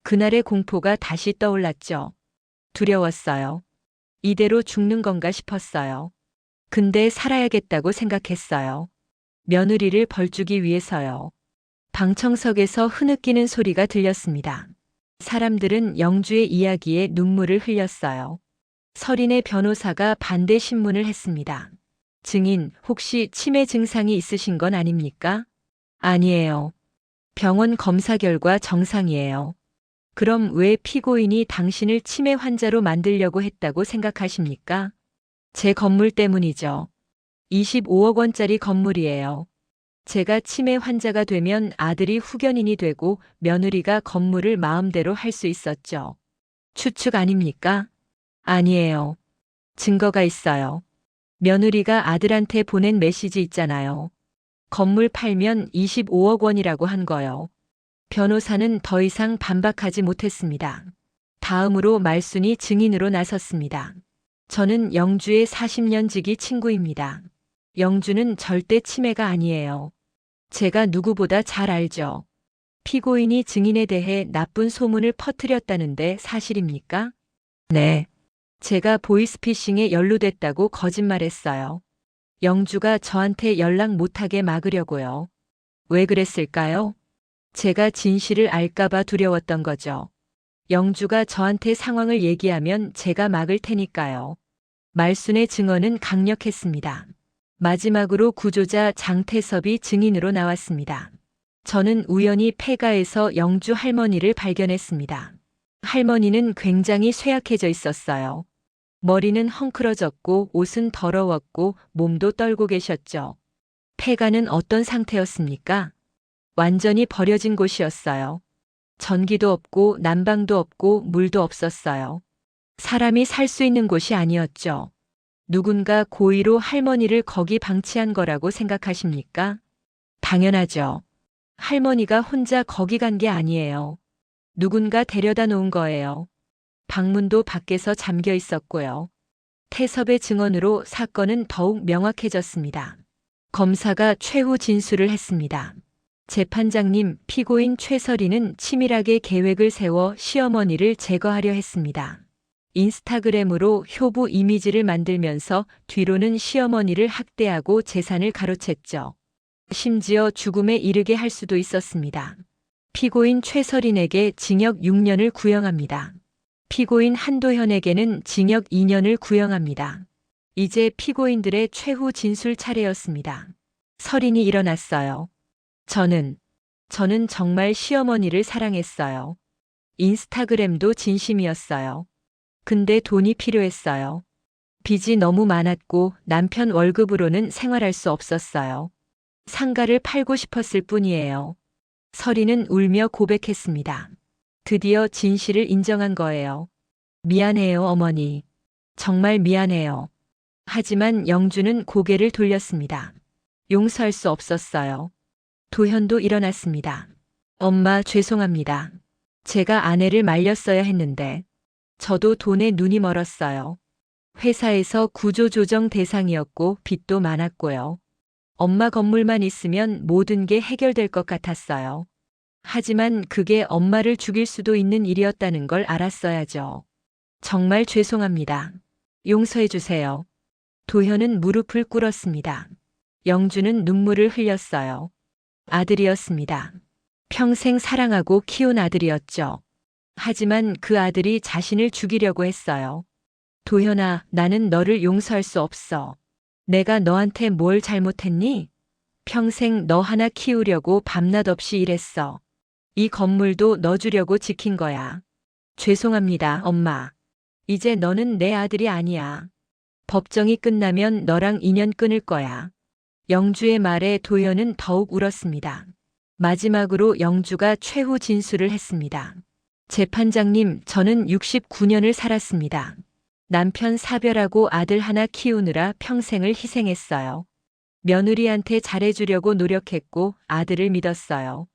그날의 공포가 다시 떠올랐죠. 두려웠어요. 이대로 죽는 건가 싶었어요. 근데 살아야겠다고 생각했어요. 며느리를 벌주기 위해서요. 방청석에서 흐느끼는 소리가 들렸습니다. 사람들은 영주의 이야기에 눈물을 흘렸어요. 서린의 변호사가 반대 신문을 했습니다. 증인, 혹시 치매 증상이 있으신 건 아닙니까? 아니에요. 병원 검사 결과 정상이에요. 그럼 왜 피고인이 당신을 치매 환자로 만들려고 했다고 생각하십니까? 제 건물 때문이죠. 25억 원짜리 건물이에요. 제가 치매 환자가 되면 아들이 후견인이 되고 며느리가 건물을 마음대로 할 수 있었죠. 추측 아닙니까? 아니에요. 증거가 있어요. 며느리가 아들한테 보낸 메시지 있잖아요. 건물 팔면 25억 원이라고 한 거요. 변호사는 더 이상 반박하지 못했습니다. 다음으로 말순이 증인으로 나섰습니다. 저는 영주의 40년 지기 친구입니다. 영주는 절대 치매가 아니에요. 제가 누구보다 잘 알죠. 피고인이 증인에 대해 나쁜 소문을 퍼뜨렸다는데 사실입니까? 네. 제가 보이스피싱에 연루됐다고 거짓말했어요. 영주가 저한테 연락 못하게 막으려고요. 왜 그랬을까요? 제가 진실을 알까봐 두려웠던 거죠. 영주가 저한테 상황을 얘기하면 제가 막을 테니까요. 말순의 증언은 강력했습니다. 마지막으로 구조자 장태섭이 증인으로 나왔습니다. 저는 우연히 폐가에서 영주 할머니를 발견했습니다. 할머니는 굉장히 쇠약해져 있었어요. 머리는 헝클어졌고 옷은 더러웠고 몸도 떨고 계셨죠. 폐가는 어떤 상태였습니까? 완전히 버려진 곳이었어요. 전기도 없고 난방도 없고 물도 없었어요. 사람이 살 수 있는 곳이 아니었죠. 누군가 고의로 할머니를 거기 방치한 거라고 생각하십니까? 당연하죠. 할머니가 혼자 거기 간 게 아니에요. 누군가 데려다 놓은 거예요. 방문도 밖에서 잠겨 있었고요. 태섭의 증언으로 사건은 더욱 명확해졌습니다. 검사가 최후 진술을 했습니다. 재판장님, 피고인 최서린은 치밀하게 계획을 세워 시어머니를 제거하려 했습니다. 인스타그램으로 효부 이미지를 만들면서 뒤로는 시어머니를 학대하고 재산을 가로챘죠. 심지어 죽음에 이르게 할 수도 있었습니다. 피고인 최서린에게 징역 6년을 구형합니다. 피고인 한도현에게는 징역 2년을 구형합니다. 이제 피고인들의 최후 진술 차례였습니다. 서린이 일어났어요. 저는 정말 시어머니를 사랑했어요. 인스타그램도 진심이었어요. 근데 돈이 필요했어요. 빚이 너무 많았고 남편 월급으로는 생활할 수 없었어요. 상가를 팔고 싶었을 뿐이에요. 서린은 울며 고백했습니다. 드디어 진실을 인정한 거예요. 미안해요, 어머니. 정말 미안해요. 하지만 영주는 고개를 돌렸습니다. 용서할 수 없었어요. 도현도 일어났습니다. 엄마, 죄송합니다. 제가 아내를 말렸어야 했는데. 저도 돈에 눈이 멀었어요. 회사에서 구조조정 대상이었고 빚도 많았고요. 엄마 건물만 있으면 모든 게 해결될 것 같았어요. 하지만 그게 엄마를 죽일 수도 있는 일이었다는 걸 알았어야죠. 정말 죄송합니다. 용서해 주세요. 도현은 무릎을 꿇었습니다. 영주는 눈물을 흘렸어요. 아들이었습니다. 평생 사랑하고 키운 아들이었죠. 하지만 그 아들이 자신을 죽이려고 했어요. 도현아, 나는 너를 용서할 수 없어. 내가 너한테 뭘 잘못했니? 평생 너 하나 키우려고 밤낮 없이 일했어. 이 건물도 너 주려고 지킨 거야. 죄송합니다, 엄마. 이제 너는 내 아들이 아니야. 법정이 끝나면 너랑 인연 끊을 거야. 영주의 말에 도현은 더욱 울었습니다. 마지막으로 영주가 최후 진술을 했습니다. 재판장님, 저는 69년을 살았습니다. 남편 사별하고 아들 하나 키우느라 평생을 희생했어요. 며느리한테 잘해주려고 노력했고 아들을 믿었어요.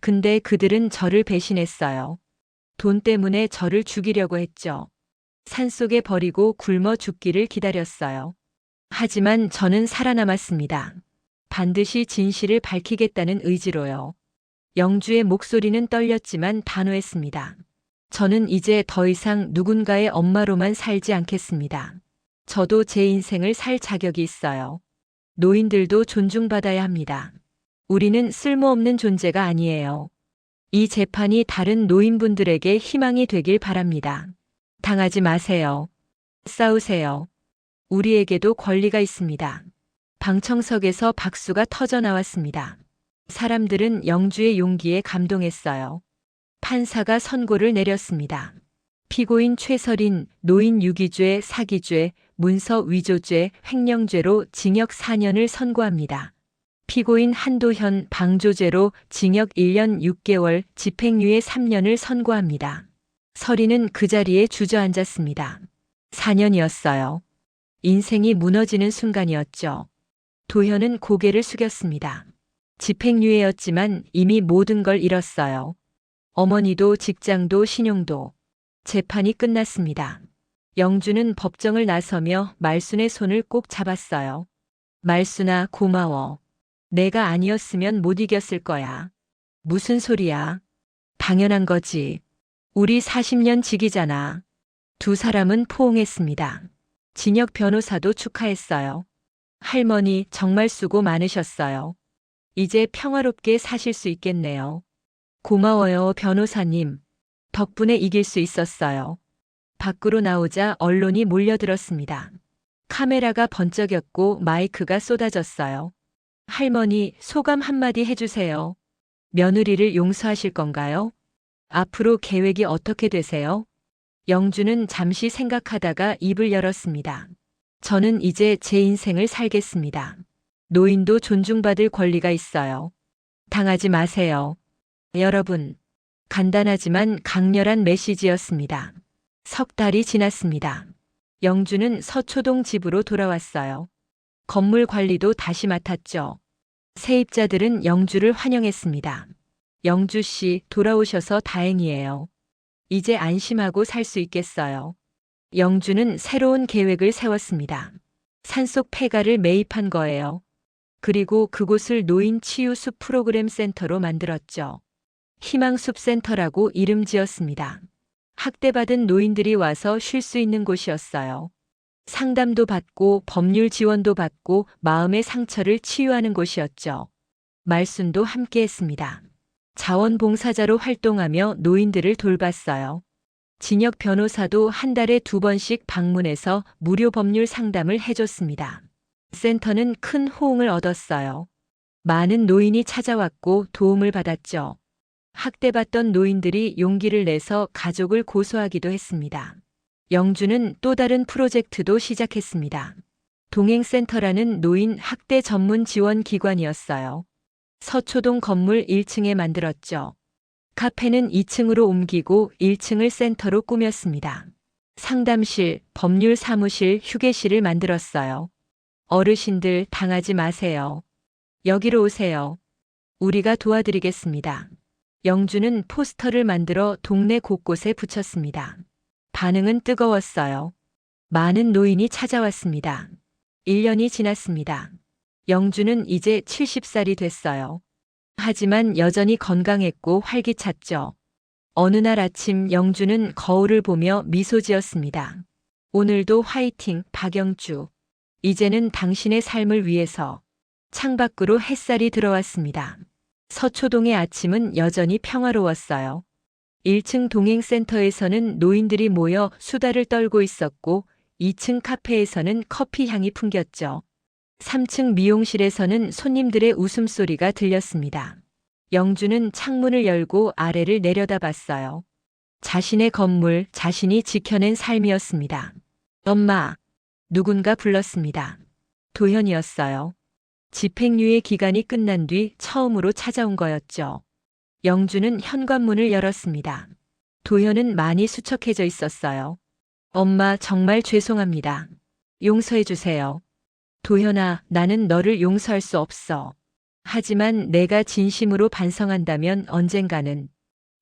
근데 그들은 저를 배신했어요. 돈 때문에 저를 죽이려고 했죠. 산속에 버리고 굶어 죽기를 기다렸어요. 하지만 저는 살아남았습니다. 반드시 진실을 밝히겠다는 의지로요. 영주의 목소리는 떨렸지만 단호했습니다. 저는 이제 더 이상 누군가의 엄마로만 살지 않겠습니다. 저도 제 인생을 살 자격이 있어요. 노인들도 존중받아야 합니다. 우리는 쓸모없는 존재가 아니에요. 이 재판이 다른 노인분들에게 희망이 되길 바랍니다. 당하지 마세요. 싸우세요. 우리에게도 권리가 있습니다. 방청석에서 박수가 터져 나왔습니다. 사람들은 영주의 용기에 감동했어요. 판사가 선고를 내렸습니다. 피고인 최설인 노인 유기죄, 사기죄, 문서 위조죄, 횡령죄로 징역 4년을 선고합니다. 피고인 한도현 방조죄로 징역 1년 6개월, 집행유예 3년을 선고합니다. 설인은 그 자리에 주저앉았습니다. 4년이었어요. 인생이 무너지는 순간이었죠. 도현은 고개를 숙였습니다. 집행유예였지만 이미 모든 걸 잃었어요. 어머니도 직장도 신용도. 재판이 끝났습니다. 영주는 법정을 나서며 말순의 손을 꼭 잡았어요. 말순아, 고마워. 내가 아니었으면 못 이겼을 거야. 무슨 소리야? 당연한 거지. 우리 40년 직이잖아. 두 사람은 포옹했습니다. 진혁 변호사도 축하했어요. 할머니, 정말 수고 많으셨어요. 이제 평화롭게 사실 수 있겠네요. 고마워요, 변호사님. 덕분에 이길 수 있었어요. 밖으로 나오자 언론이 몰려들었습니다. 카메라가 번쩍였고 마이크가 쏟아졌어요. 할머니, 소감 한마디 해주세요. 며느리를 용서하실 건가요? 앞으로 계획이 어떻게 되세요? 영주는 잠시 생각하다가 입을 열었습니다. 저는 이제 제 인생을 살겠습니다. 노인도 존중받을 권리가 있어요. 당하지 마세요. 여러분, 간단하지만 강렬한 메시지였습니다. 석 달이 지났습니다. 영주는 서초동 집으로 돌아왔어요. 건물 관리도 다시 맡았죠. 세입자들은 영주를 환영했습니다. 영주 씨, 돌아오셔서 다행이에요. 이제 안심하고 살 수 있겠어요. 영주는 새로운 계획을 세웠습니다. 산속 폐가를 매입한 거예요. 그리고 그곳을 노인 치유 숲 프로그램 센터로 만들었죠. 희망숲 센터라고 이름 지었습니다. 학대받은 노인들이 와서 쉴 수 있는 곳이었어요. 상담도 받고 법률 지원도 받고 마음의 상처를 치유하는 곳이었죠. 말순도 함께했습니다. 자원봉사자로 활동하며 노인들을 돌봤어요. 진혁 변호사도 한 달에 2번씩 방문해서 무료 법률 상담을 해줬습니다. 센터는 큰 호응을 얻었어요. 많은 노인이 찾아왔고 도움을 받았죠. 학대받던 노인들이 용기를 내서 가족을 고소하기도 했습니다. 영주는 또 다른 프로젝트도 시작했습니다. 동행센터라는 노인 학대 전문 지원 기관이었어요. 서초동 건물 1층에 만들었죠. 카페는 2층으로 옮기고 1층을 센터로 꾸몄습니다. 상담실, 법률 사무실, 휴게실을 만들었어요. 어르신들 당하지 마세요. 여기로 오세요. 우리가 도와드리겠습니다. 영주는 포스터를 만들어 동네 곳곳에 붙였습니다. 반응은 뜨거웠어요. 많은 노인이 찾아왔습니다. 1년이 지났습니다. 영주는 이제 70살이 됐어요. 하지만 여전히 건강했고 활기찼죠. 어느 날 아침 영주는 거울을 보며 미소 지었습니다. 오늘도 화이팅, 박영주. 이제는 당신의 삶을 위해서. 창밖으로 햇살이 들어왔습니다. 서초동의 아침은 여전히 평화로웠어요. 1층 동행센터에서는 노인들이 모여 수다를 떨고 있었고 2층 카페에서는 커피 향이 풍겼죠. 3층 미용실에서는 손님들의 웃음소리가 들렸습니다. 영주는 창문을 열고 아래를 내려다봤어요. 자신의 건물, 자신이 지켜낸 삶이었습니다. 엄마, 누군가 불렀습니다. 도현이었어요. 집행유예 기간이 끝난 뒤 처음으로 찾아온 거였죠. 영주는 현관문을 열었습니다. 도현은 많이 수척해져 있었어요. 엄마, 정말 죄송합니다. 용서해 주세요. 도현아, 나는 너를 용서할 수 없어. 하지만 내가 진심으로 반성한다면 언젠가는.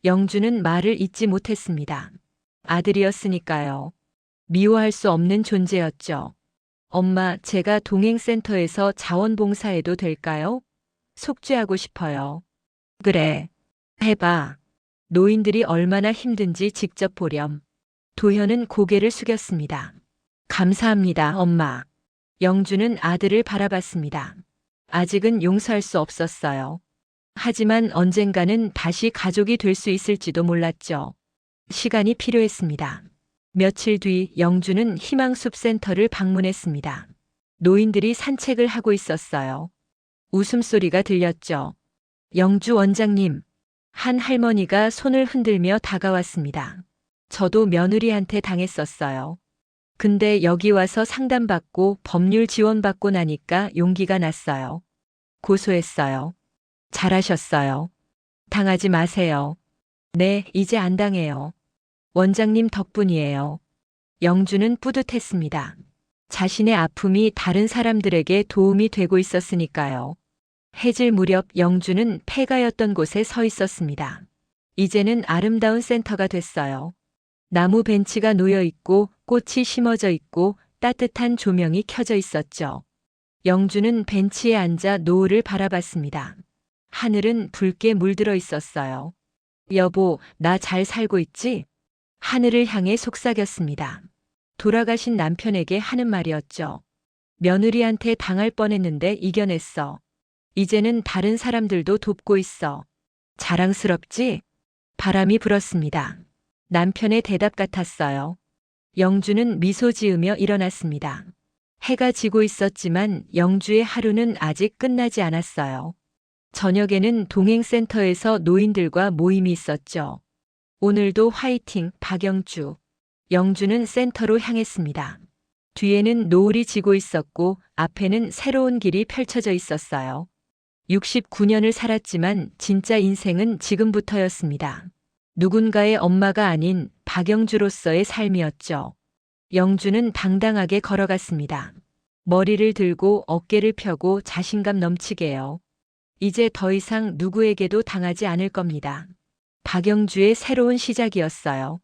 영주는 말을 잇지 못했습니다. 아들이었으니까요. 미워할 수 없는 존재였죠. 엄마, 제가 동행센터에서 자원봉사해도 될까요? 속죄하고 싶어요. 그래. 해봐. 노인들이 얼마나 힘든지 직접 보렴. 도현은 고개를 숙였습니다. 감사합니다, 엄마. 영주는 아들을 바라봤습니다. 아직은 용서할 수 없었어요. 하지만 언젠가는 다시 가족이 될 수 있을지도 몰랐죠. 시간이 필요했습니다. 며칠 뒤 영주는 희망숲 센터를 방문했습니다. 노인들이 산책을 하고 있었어요. 웃음소리가 들렸죠. 영주 원장님. 한 할머니가 손을 흔들며 다가왔습니다. 저도 며느리한테 당했었어요. 근데 여기 와서 상담받고 법률 지원받고 나니까 용기가 났어요. 고소했어요. 잘하셨어요. 당하지 마세요. 네, 이제 안 당해요. 원장님 덕분이에요. 영주는 뿌듯했습니다. 자신의 아픔이 다른 사람들에게 도움이 되고 있었으니까요. 해질 무렵 영주는 폐가였던 곳에 서 있었습니다. 이제는 아름다운 센터가 됐어요. 나무 벤치가 놓여 있고 꽃이 심어져 있고 따뜻한 조명이 켜져 있었죠. 영주는 벤치에 앉아 노을을 바라봤습니다. 하늘은 붉게 물들어 있었어요. 여보, 나 잘 살고 있지? 하늘을 향해 속삭였습니다. 돌아가신 남편에게 하는 말이었죠. 며느리한테 당할 뻔했는데 이겨냈어. 이제는 다른 사람들도 돕고 있어. 자랑스럽지? 바람이 불었습니다. 남편의 대답 같았어요. 영주는 미소 지으며 일어났습니다. 해가 지고 있었지만 영주의 하루는 아직 끝나지 않았어요. 저녁에는 동행센터에서 노인들과 모임이 있었죠. 오늘도 화이팅, 박영주. 영주는 센터로 향했습니다. 뒤에는 노을이 지고 있었고 앞에는 새로운 길이 펼쳐져 있었어요. 69년을 살았지만 진짜 인생은 지금부터였습니다. 누군가의 엄마가 아닌 박영주로서의 삶이었죠. 영주는 당당하게 걸어갔습니다. 머리를 들고 어깨를 펴고 자신감 넘치게요. 이제 더 이상 누구에게도 당하지 않을 겁니다. 박영주의 새로운 시작이었어요.